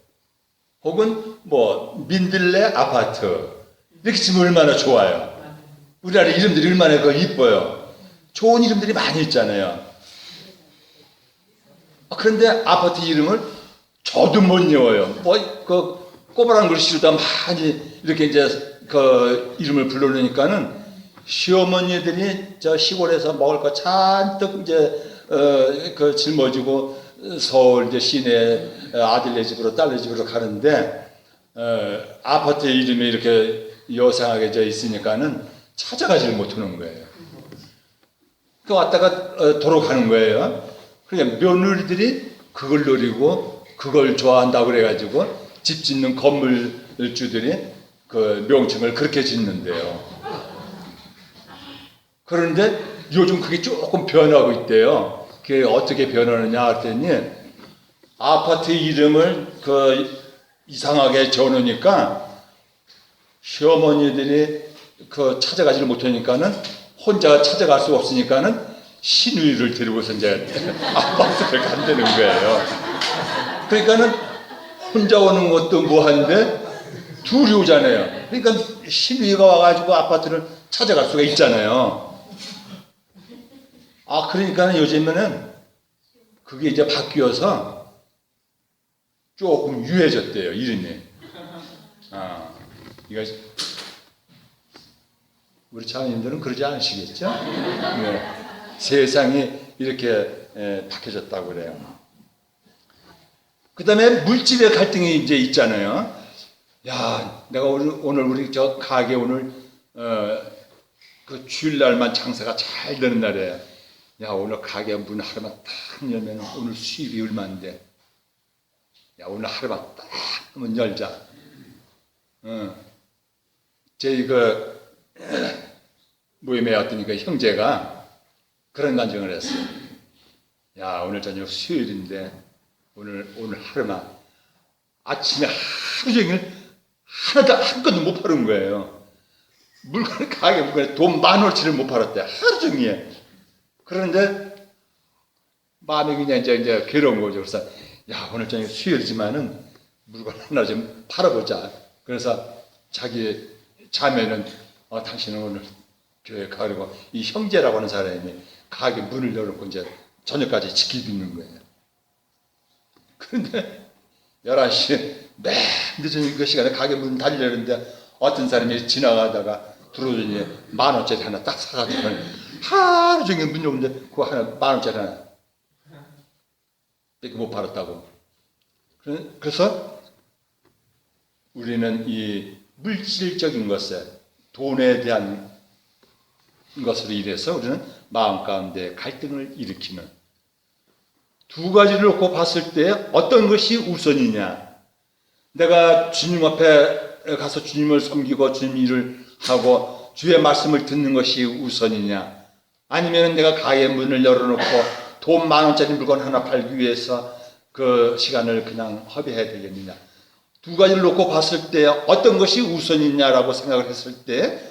혹은 뭐 민들레 아파트, 이렇게 지금 얼마나 좋아요. 우리나라 이름들이 얼마나 이뻐요. 좋은 이름들이 많이 있잖아요. 그런데 아파트 이름을 저도 못 외워요. 꼬부랑 글씨로다 많이 이렇게 이제 이름을 불러놓으니까는 시어머니들이 저 시골에서 먹을 거 잔뜩 이제 짊어지고 서울 이제 시내 아들네 집으로 딸네 집으로 가는데 아파트 이름이 이렇게 요상하게 져 있으니까는 찾아가지를 못하는 거예요. 그 왔다가 도로 가는 거예요. 그러니까 며느리들이 그걸 노리고 그걸 좋아한다고 그래가지고 집 짓는 건물주들이 그 명칭을 그렇게 짓는데요. 그런데 요즘 그게 조금 변하고 있대요. 그게 어떻게 변하느냐 했더니 아파트 이름을 이상하게 지어놓으니까 시어머니들이 찾아가지를 못하니까는 혼자 찾아갈 수 없으니까는 시누이를 데리고서 이제 아파트를 간다는 거예요. 그러니까는 혼자 오는 것도 뭐한데 둘이 오잖아요. 그러니까 시누이가 와가지고 아파트를 찾아갈 수가 있잖아요. 그러니까 요즘에는 그게 이제 바뀌어서 조금 유해졌대요, 이름이. 이거 우리 장님들은 그러지 않으시겠죠? 네. 세상이 이렇게 바뀌어졌다고 그래요. 그 다음에 물질의 갈등이 이제 있잖아요. 야, 내가 오늘 우리 저 가게 오늘 그 주일날만 장사가 잘 되는 날이에요. 야, 오늘 가게 문 하루만 딱 열면 오늘 수입이 얼마인데. 야, 오늘 하루만 딱 한번 열자. 제 모임에 왔더니까 형제가 그런 간증을 했어요. 야, 오늘 저녁 수요일인데 오늘 하루만 아침에 하루 종일 하나도 한 건도 못 파는 거예요. 물건 가게 물건에 돈 10,000원치를 못 팔았대. 하루 종일. 그런데 마음이 그냥 이제 괴로운 거죠. 그래서 야, 오늘 저녁 수요일이지만은 물건 하나 좀 팔아보자. 그래서 자기 자매는 당신은 오늘 교회 가려고 이 형제라고 하는 사람이 가게 문을 열어놓고 이제 저녁까지 지키고 있는 거예요. 그런데 11시 맨 늦은 그 시간에 가게 문 달려는데 어떤 사람이 지나가다가 들어오더니 10,000원짜리 하나 딱 사가지고 하루 종일 문 열는데 그거 하나 10,000원짜리 하나 이렇게 못 팔았다고. 그래서 우리는 이 물질적인 것에 돈에 대한 것으로 인해서 우리는 마음 가운데 갈등을 일으키는 두 가지를 놓고 봤을 때 어떤 것이 우선이냐. 내가 주님 앞에 가서 주님을 섬기고 주님 일을 하고 주의 말씀을 듣는 것이 우선이냐. 아니면 내가 가게 문을 열어놓고 돈 10,000원짜리 물건 하나 팔기 위해서 그 시간을 그냥 허비해야 되겠느냐. 두 가지를 놓고 봤을 때 어떤 것이 우선이냐라고 생각을 했을 때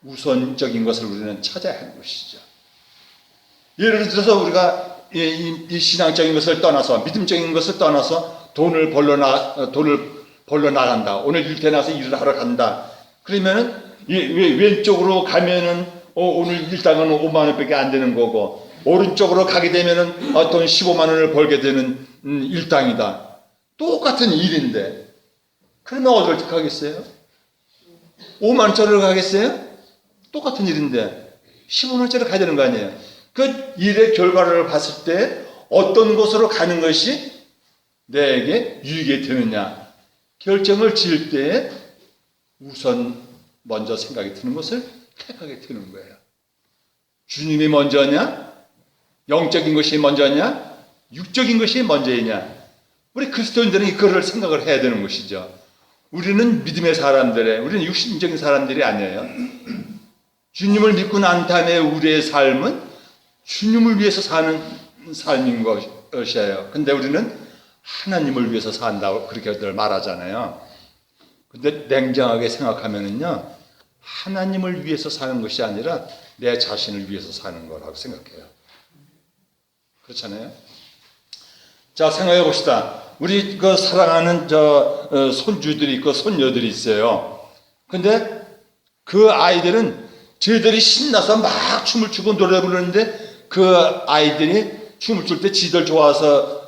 우선적인 것을 우리는 찾아야 하는 것이죠. 예를 들어서 우리가 이 신앙적인 것을 떠나서 믿음적인 것을 떠나서 돈을 벌러 나간다. 오늘 일터에 나서 일을 하러 간다. 그러면은 왼쪽으로 가면은 오늘 일당은 50,000원밖에 안 되는 거고 오른쪽으로 가게 되면은 돈 150,000원을 벌게 되는 일당이다. 똑같은 일인데 그러면 어디를 가겠어요? 50,000원짜리로 가겠어요? 똑같은 일인데 15,000원짜리 가야 되는 거 아니에요? 그 일의 결과를 봤을 때 어떤 곳으로 가는 것이 내게 유익이 되느냐 결정을 지을 때 우선 먼저 생각이 드는 것을 택하게 되는 거예요. 주님이 먼저냐? 영적인 것이 먼저냐? 육적인 것이 먼저이냐? 우리 그리스도인들은 이거를 생각을 해야 되는 것이죠. 우리는 믿음의 사람들의, 우리는 육신적인 사람들이 아니에요. 주님을 믿고 난 다음에 우리의 삶은 주님을 위해서 사는 삶인 것이에요. 근데 우리는 하나님을 위해서 산다고 그렇게들 말하잖아요. 근데 냉정하게 생각하면은요, 하나님을 위해서 사는 것이 아니라 내 자신을 위해서 사는 거라고 생각해요. 그렇잖아요. 자, 생각해 봅시다. 우리 그 사랑하는 손주들이 있고 손녀들이 있어요. 근데 그 아이들은 저희들이 신나서 막 춤을 추고 노래 부르는데 그 아이들이 춤을 출 때 지들 좋아서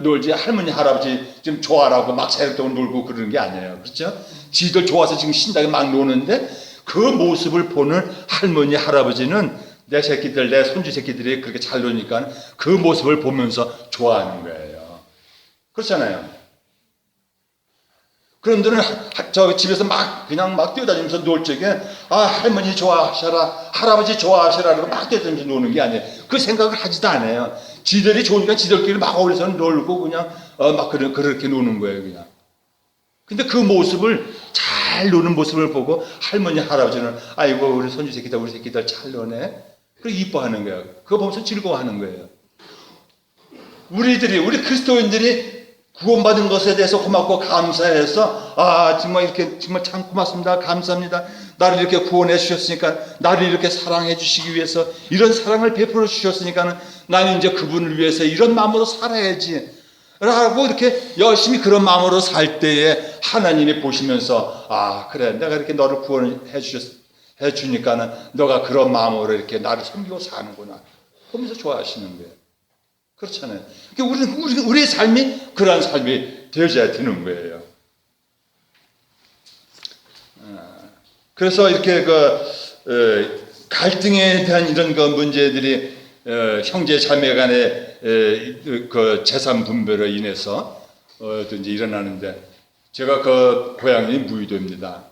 놀지 할머니 할아버지 지금 좋아라고 막 새롭게 놀고 그러는 게 아니에요. 그렇죠? 지들 좋아서 지금 신나게 막 노는데 그 모습을 보는 할머니 할아버지는 내 새끼들 내 손주 새끼들이 그렇게 잘 노니까 그 모습을 보면서 좋아하는 거예요. 그렇잖아요. 그런들은 저 집에서 막 그냥 막 뛰어다니면서 놀 적에 아 할머니 좋아하셔라 할아버지 좋아하셔라 그러고 막 뛰어다니면서 노는 게 아니에요. 그 생각을 하지도 않아요. 지들이 좋으니까 지들끼리 막 어울려서 놀고 그냥 막 그렇게 노는 거예요 그냥. 근데 그 모습을 잘 노는 모습을 보고 할머니 할아버지는 아이고 우리 손주 새끼들 우리 새끼들 잘 노네. 그리고 이뻐하는 거예요. 그거 보면서 즐거워하는 거예요. 우리 그리스도인들이 구원받은 것에 대해서 고맙고 감사해서 아 정말 이렇게 정말 참 고맙습니다 감사합니다 나를 이렇게 구원해 주셨으니까 나를 이렇게 사랑해 주시기 위해서 이런 사랑을 베풀어 주셨으니까 나는 이제 그분을 위해서 이런 마음으로 살아야지 라고 이렇게 열심히 그런 마음으로 살 때에 하나님이 보시면서 아 그래 내가 이렇게 너를 구원해 주니까는 너가 그런 마음으로 이렇게 나를 섬기고 사는구나 그러면서 좋아하시는 거예요. 그렇잖아요. 그러니까 우리의 삶이 그러한 삶이 되어져야 되는 거예요. 그래서 이렇게 갈등에 대한 이런 문제들이 형제 자매 간의 그 재산 분배로 인해서 이제 일어나는데 제가 그 고향이 무의도입니다.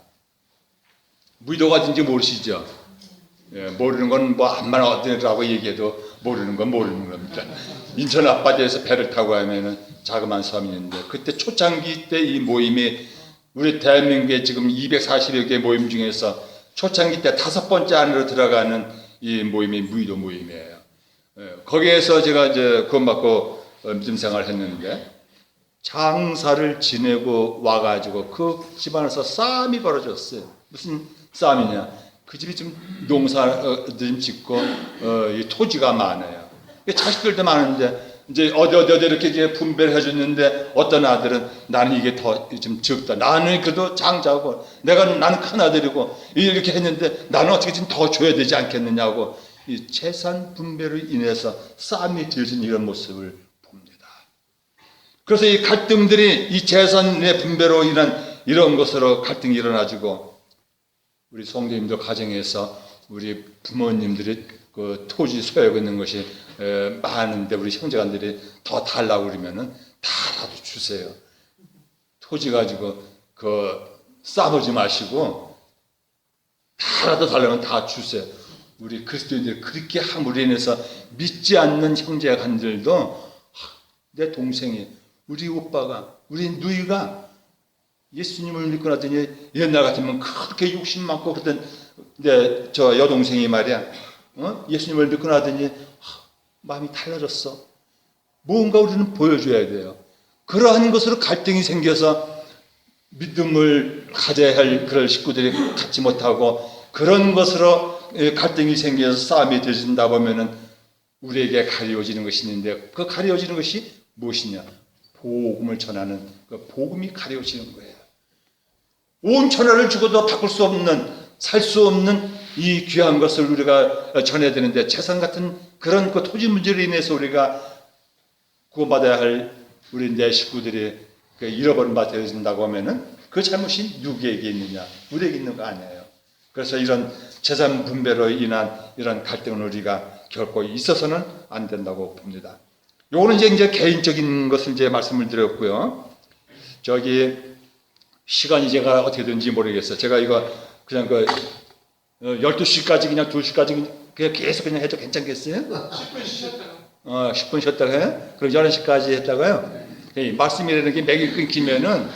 무의도가 어딘지 모르시죠? 모르는 건 뭐 암만 어디라고 얘기해도 모르는 건 모르는 겁니다. 인천 앞바다에서 배를 타고 가면은 자그마한 섬이 있는데 그때 초창기 때 이 모임이 우리 대한민국에 지금 240여 개 모임 중에서 초창기 때 5번째 안으로 들어가는 이 모임이 무의도 모임이에요. 거기에서 제가 이제 구원받고 믿음 생활을 했는데 장사를 지내고 와가지고 그 집안에서 싸움이 벌어졌어요. 무슨 싸움이냐? 그 집이 좀 농사를 좀 짓고 이 토지가 많아요. 자식들도 많은데 이제 어디 이렇게 이제 분배를 해줬는데 어떤 아들은 나는 이게 더 좀 적다. 나는 그래도 장자고 나는 큰 아들이고 이렇게 했는데 나는 어떻게 좀 더 줘야 되지 않겠느냐고 이 재산 분배로 인해서 싸움이 되어진 이런 모습을 봅니다. 그래서 이 갈등들이 이 재산의 분배로 인한 이런 것으로 갈등이 일어나지고 우리 성도님들 가정에서 우리 부모님들이 그 토지 소유하고 있는 것이 많은데 우리 형제간들이 더 달라고 그러면은 다라도 주세요. 토지 가지고 싸우지 마시고 다라도 달라면 다 주세요. 우리 그리스도인들이 그렇게 함으로 인해서 믿지 않는 형제간들도 내 동생이 우리 오빠가 우리 누이가 예수님을 믿고 나더니 옛날 같으면 그렇게 욕심 많고 그러던 저 여동생이 말이야 예수님을 믿고 나더니 마음이 달라졌어. 뭔가 우리는 보여줘야 돼요. 그러한 것으로 갈등이 생겨서 믿음을 가져야 할 그런 식구들이 갖지 못하고 그런 것으로 갈등이 생겨서 싸움이 되어진다 보면은 우리에게 가려워지는 것이 있는데 그 가려워지는 것이 무엇이냐? 복음을 전하는 그 복음이 가려워지는 거예요. 온 천하를 주고도 바꿀 수 없는 살 수 없는 이 귀한 것을 우리가 전해야 되는데 재산 같은 그런 그 토지 문제로 인해서 우리가 구원받아야 할 우리 내 식구들이 잃어버린 바 되어진다고 하면은 그 잘못이 누구에게 있느냐? 우리에게 있는 거 아니에요. 그래서 이런 재산 분배로 인한 이런 갈등은 우리가 결코 있어서는 안 된다고 봅니다. 요거는 이제 개인적인 것을 이제 말씀을 드렸고요. 시간이 제가 어떻게 되는지 모르겠어요. 제가 이거 그냥 12시까지 그냥 2시까지 그냥 계속 그냥 해도 괜찮겠어요? 10분 쉬셨다가 10분 쉬었다가 해요? 그럼 11시까지 했다가요? 말씀이라는 게 맥이 끊기면은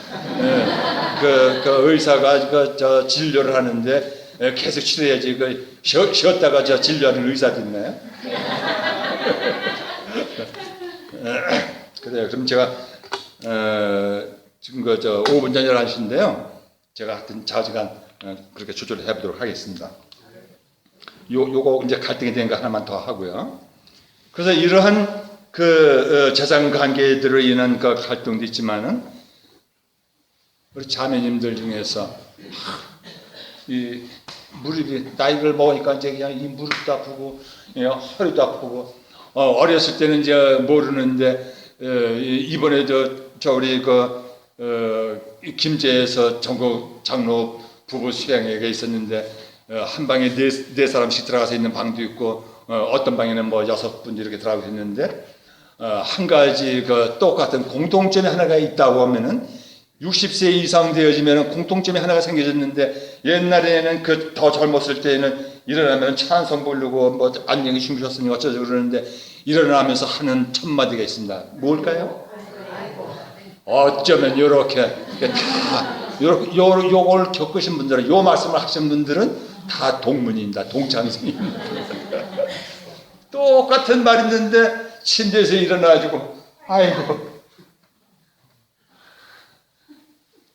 그 의사가 저 진료를 하는데 계속 치료해야지 쉬었다가 저 진료하는 의사도 있나요? 그래요. 그럼 제가 지금 5분 전 11시인데요. 제가 하여튼 자주간 그렇게 조절을 해보도록 하겠습니다. 요거 이제 갈등이 된 거 하나만 더 하고요. 그래서 이러한 재산 관계들로 인한 그 갈등도 있지만은 우리 자매님들 중에서 이 무릎이 나이를 먹으니까 이제 그냥 이 무릎도 아프고 허리도 아프고 어렸을 때는 이제 모르는데 이번에 저 우리 김제에서 전국 장로 부부 수양회가 있었는데 한 방에 네 사람씩 들어가서 있는 방도 있고 어떤 방에는 뭐 6분 이렇게 들어가고 있는데 한 가지 똑같은 공통점이 하나가 있다고 하면은 60세 이상 되어지면 공통점이 하나가 생겨졌는데 옛날에는 더 젊었을 때는 일어나면 찬송 부르고 뭐 안녕히 주무셨으니 어쩌죠 그러는데 일어나면서 하는 첫 마디가 있습니다. 뭘까요? 어쩌면 요렇게 다 요걸 겪으신 분들은 요 말씀을 하신 분들은 다 동문입니다. 동창생입니다. 똑같은 말 있는데 침대에서 일어나가지고 아이고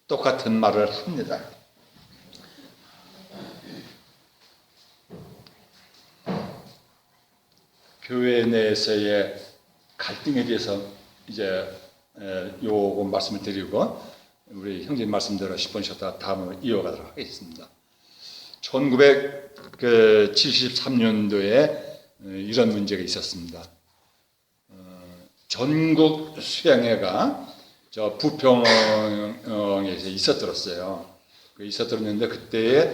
똑같은 말을 합니다. 교회 내에서의 갈등에 대해서 이제 요거 말씀을 드리고 우리 형제님 말씀대로 10분 쉬었다가 다음으로 이어가도록 하겠습니다. 1973년도에 이런 문제가 있었습니다. 전국 수양회가 저 부평에서 있었더랬어요. 있었더랬는데 그때에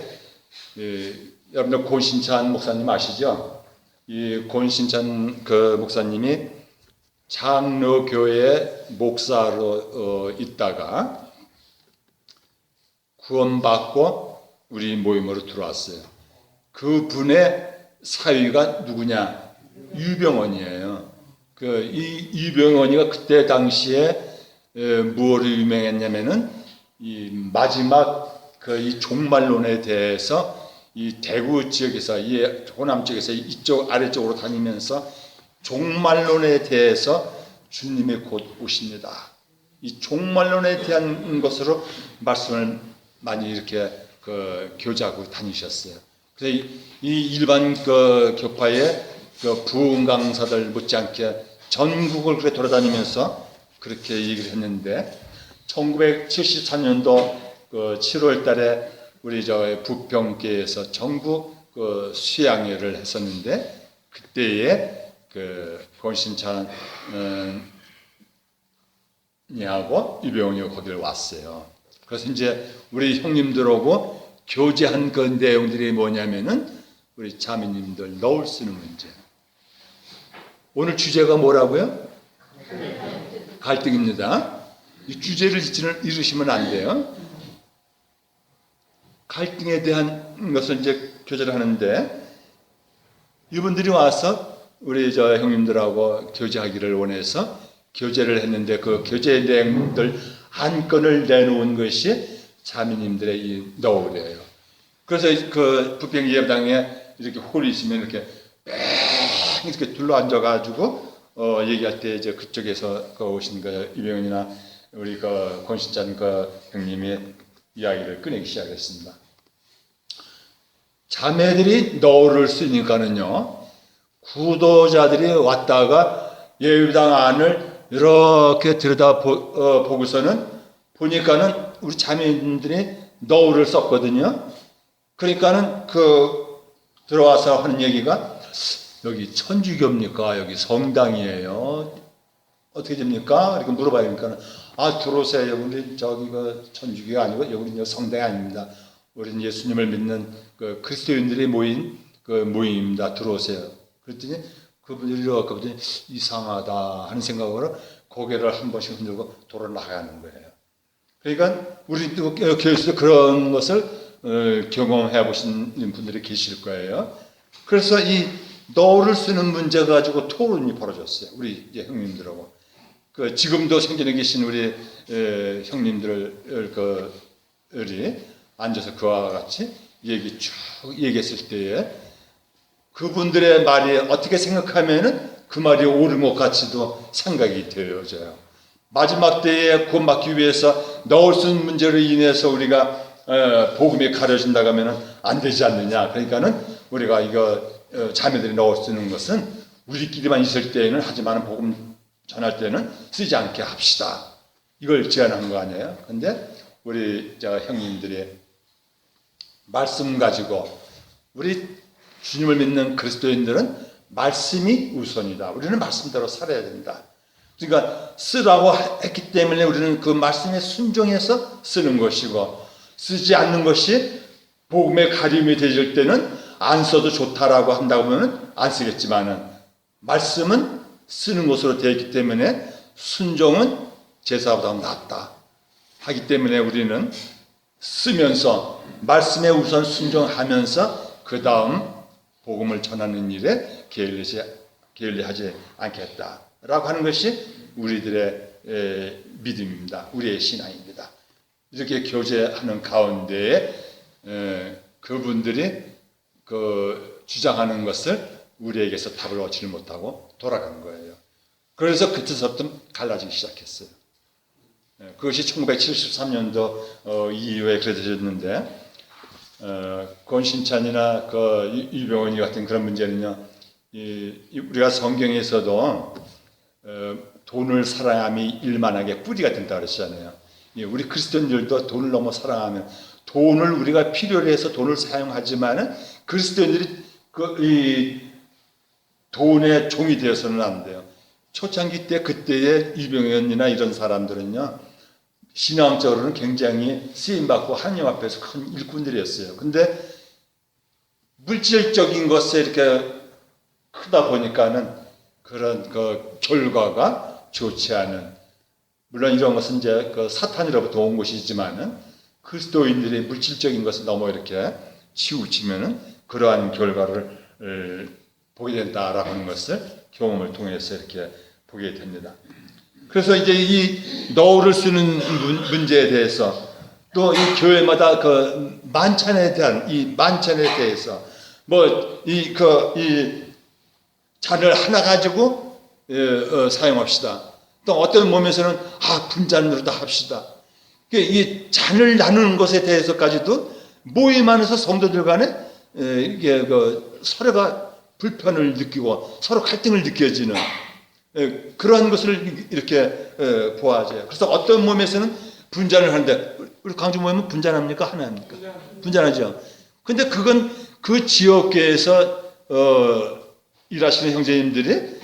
여러분들 권신찬 목사님 아시죠? 이 권신찬 목사님이 장로교회 목사로 있다가 구원받고 우리 모임으로 들어왔어요. 그 분의 사위가 누구냐? 유병원이에요. 이 유병원이가 그때 당시에 무엇으로 유명했냐면은 이 마지막 이 종말론에 대해서 이 대구 지역에서 이 호남 쪽에서 이쪽 아래쪽으로 다니면서 종말론에 대해서 주님이 곧 오십니다. 이 종말론에 대한 것으로 말씀을 많이 이렇게 교제하고 다니셨어요. 그래서 이 일반 교파의 부흥 강사들 못지않게 전국을 그렇게 돌아다니면서 그렇게 얘기를 했는데 1974년도 7월 달에 우리 부평교에서 전국 수양회를 했었는데 그때에 권신찬 이하고 유병원이 거기를 왔어요. 그래서 이제 우리 형님들하고 교제한 그 내용들이 뭐냐면은 우리 자매님들 너울 쓰는 문제. 오늘 주제가 뭐라고요? 갈등입니다. 이 주제를 잃으시면 안 돼요. 갈등에 대한 것을 이제 교제를 하는데 이분들이 와서 우리 형님들하고 교제하기를 원해서 교제를 했는데 그 교제 내용들 안건을 내놓은 것이 자매님들의 이 너울이에요. 그래서 부평 예배당에 이렇게 홀이 있으면 이렇게 이렇게 둘러 앉아가지고 얘기할 때 이제 그쪽에서 오신 유병원이나 우리 권신찬 형님이 이야기를 꺼내기 시작했습니다. 자매들이 너울을 쓰니까는요, 구도자들이 왔다가 예배당 안을 이렇게 들여다 보고서는 보니까는 우리 자매님들이 너울을 썼거든요. 그러니까는 들어와서 하는 얘기가 여기 천주교입니까? 여기 성당이에요. 어떻게 됩니까? 이렇게 물어봐니까 들어오세요. 우리 천주교가 아니고 여기는 성당이 아닙니다. 우리는 예수님을 믿는 그리스도인들이 모인 모임입니다. 들어오세요. 그랬더니 그분들이 이렇게 보더니 이상하다 하는 생각으로 고개를 한 번씩 흔들고 돌아 나가는 거예요. 그러니까 우리 교회에서 그런 것을 경험해 보신 분들이 계실 거예요. 그래서 이 너울을 쓰는 문제 가지고 토론이 벌어졌어요. 우리 형님들하고. 지금도 생전에 계신 우리 형님들이 앉아서 그와 같이 쭉 얘기했을 때에 그분들의 말이 어떻게 생각하면은 그 말이 옳은 것 같이도 생각이 되어져요. 마지막 때에 구원받기 위해서 넣을 수 있는 문제로 인해서 우리가 복음이 가려진다고 하면 안 되지 않느냐. 그러니까는 우리가 이거 자매들이 넣을 수 있는 것은 우리끼리만 있을 때에는 하지만 복음 전할 때는 쓰지 않게 합시다. 이걸 제안한 거 아니에요. 근데 우리 형님들이 말씀 가지고 우리 주님을 믿는 그리스도인들은 말씀이 우선이다. 우리는 말씀대로 살아야 된다. 그러니까 쓰라고 했기 때문에 우리는 그 말씀에 순종해서 쓰는 것이고, 쓰지 않는 것이 복음의 가림이 되질 때는 안 써도 좋다라고 한다고 하면 안 쓰겠지만은, 말씀은 쓰는 것으로 되어 있기 때문에 순종은 제사보다 낫다 하기 때문에 우리는 쓰면서 말씀에 우선 순종하면서 그 다음 복음을 전하는 일에 게을리하지 않겠다라고 하는 것이 우리들의 믿음입니다. 우리의 신앙입니다. 이렇게 교제하는 가운데에 그분들이 주장하는 것을 우리에게서 답을 얻지 못하고 돌아간 거예요. 그래서 그때서부터 갈라지기 시작했어요. 그것이 1973년도 이후에 그래졌는데, 권신찬이나 유병원이 같은 그런 문제는요, 우리가 성경에서도 돈을 사랑함이 일만하게 뿌리가 된다 그랬잖아요. 우리 그리스도인들도 돈을 너무 사랑하면, 돈을 우리가 필요로 해서 돈을 사용하지만은 그리스도인들이 이 돈의 종이 되어서는 안 돼요. 초창기 때 그때의 유병현이나 이런 사람들은요, 신앙적으로는 굉장히 쓰임받고 하나님 앞에서 큰 일꾼들이었어요. 근데 물질적인 것에 이렇게 크다 보니까는 그런 결과가 좋지 않은, 물론 이런 것은 이제 사탄으로부터 온 것이지만은 그리스도인들의 물질적인 것을 너무 이렇게 치우치면은 그러한 결과를 보게 된다라고 하는 것을 경험을 통해서 이렇게 보게 됩니다. 그래서 이제 이 너울을 쓰는 문제에 대해서, 또 이 교회마다 만찬에 대한 이 만찬에 대해서 이 잔을 하나 가지고 사용합시다. 또 어떤 몸에서는 분잔으로 다 합시다. 이 잔을 나누는 것에 대해서까지도 모임 안에서 성도들 간에 이게 서로가 불편을 느끼고 서로 갈등을 느껴지는 그런 것을 이렇게 보아져요. 그래서 어떤 몸에서는 분잔을 하는데, 우리 강주 모임은 분잔합니까? 하나 합니까? 분잔하죠. 근데 그건 그 지역계에서 일하시는 형제님들이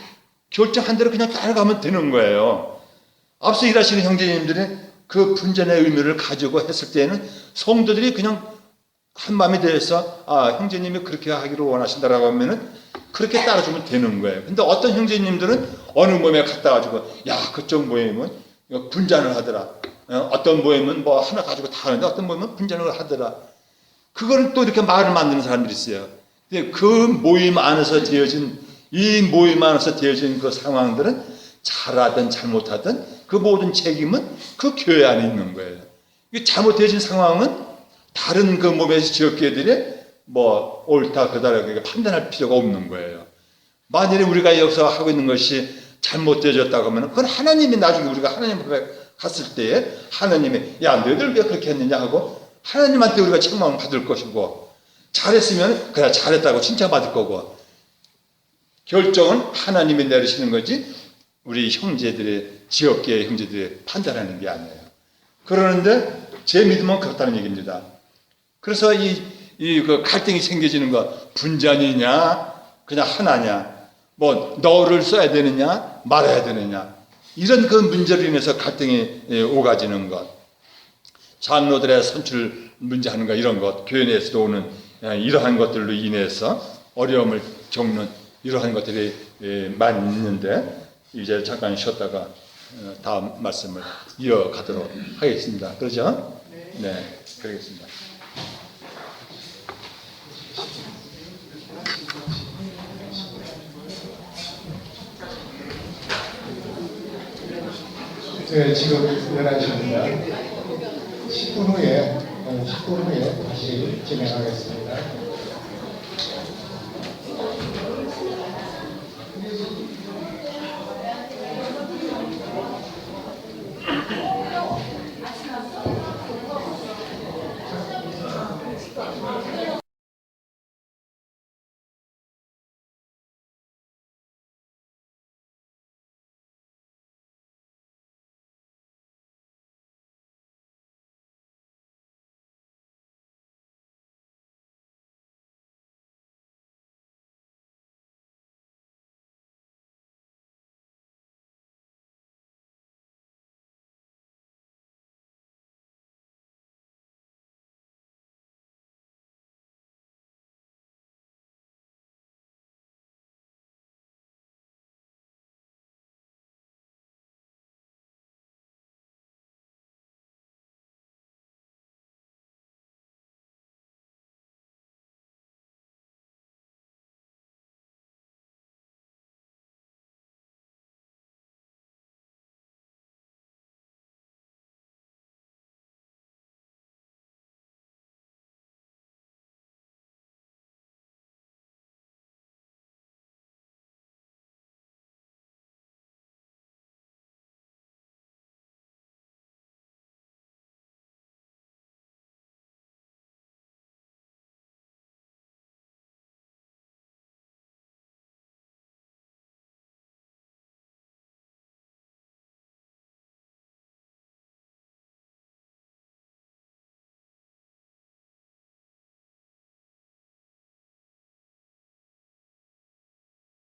결정한 대로 그냥 따라가면 되는 거예요. 앞서 일하시는 형제님들이 그 분잔의 의미를 가지고 했을 때는 성도들이 그냥 한 마음이 되어서 형제님이 그렇게 하기를 원하신다라고 하면은 그렇게 따라주면 되는 거예요. 근데 어떤 형제님들은 어느 모임에 갔다 가지고 그쪽 모임은 분잔을 하더라. 어떤 모임은 하나 가지고 다 하는데 어떤 모임은 분잔을 하더라. 그거는 또 이렇게 말을 만드는 사람들이 있어요. 근데 그 모임 안에서 되어진 그 상황들은 잘하든 잘못하든 그 모든 책임은 그 교회 안에 있는 거예요. 잘못되어진 상황은 다른 그 몸의 지역계들이 옳다 그다라고 판단할 필요가 없는 거예요. 만일에 우리가 여기서 하고 있는 것이 잘못되어졌다고 하면 그건 하나님이 나중에 우리가 하나님 앞에 갔을 때에 하나님이 너희들 왜 그렇게 했느냐 하고 하나님한테 우리가 책망을 받을 것이고, 잘했으면 그래 잘했다고 칭찬받을 거고, 결정은 하나님이 내리시는 거지 우리 형제들의 지역계의 형제들이 판단하는 게 아니에요. 그러는데 제 믿음은 그렇다는 얘기입니다. 그래서 그 갈등이 생겨지는 거, 분잔이냐 그냥 하나냐, 너를 써야 되느냐 말아야 되느냐, 이런 그 문제로 인해서 갈등이 오가지는 것, 장로들의 선출 문제하는 것, 이런 것, 교회 내에서도 오는 이러한 것들로 인해서 어려움을 겪는 이러한 것들이 많이 있는데, 이제 잠깐 쉬었다가 다음 말씀을 이어가도록 하겠습니다. 그렇죠? 네, 그러겠습니다. 네, 지금 11시입니다. 10분 후에 다시 진행하겠습니다.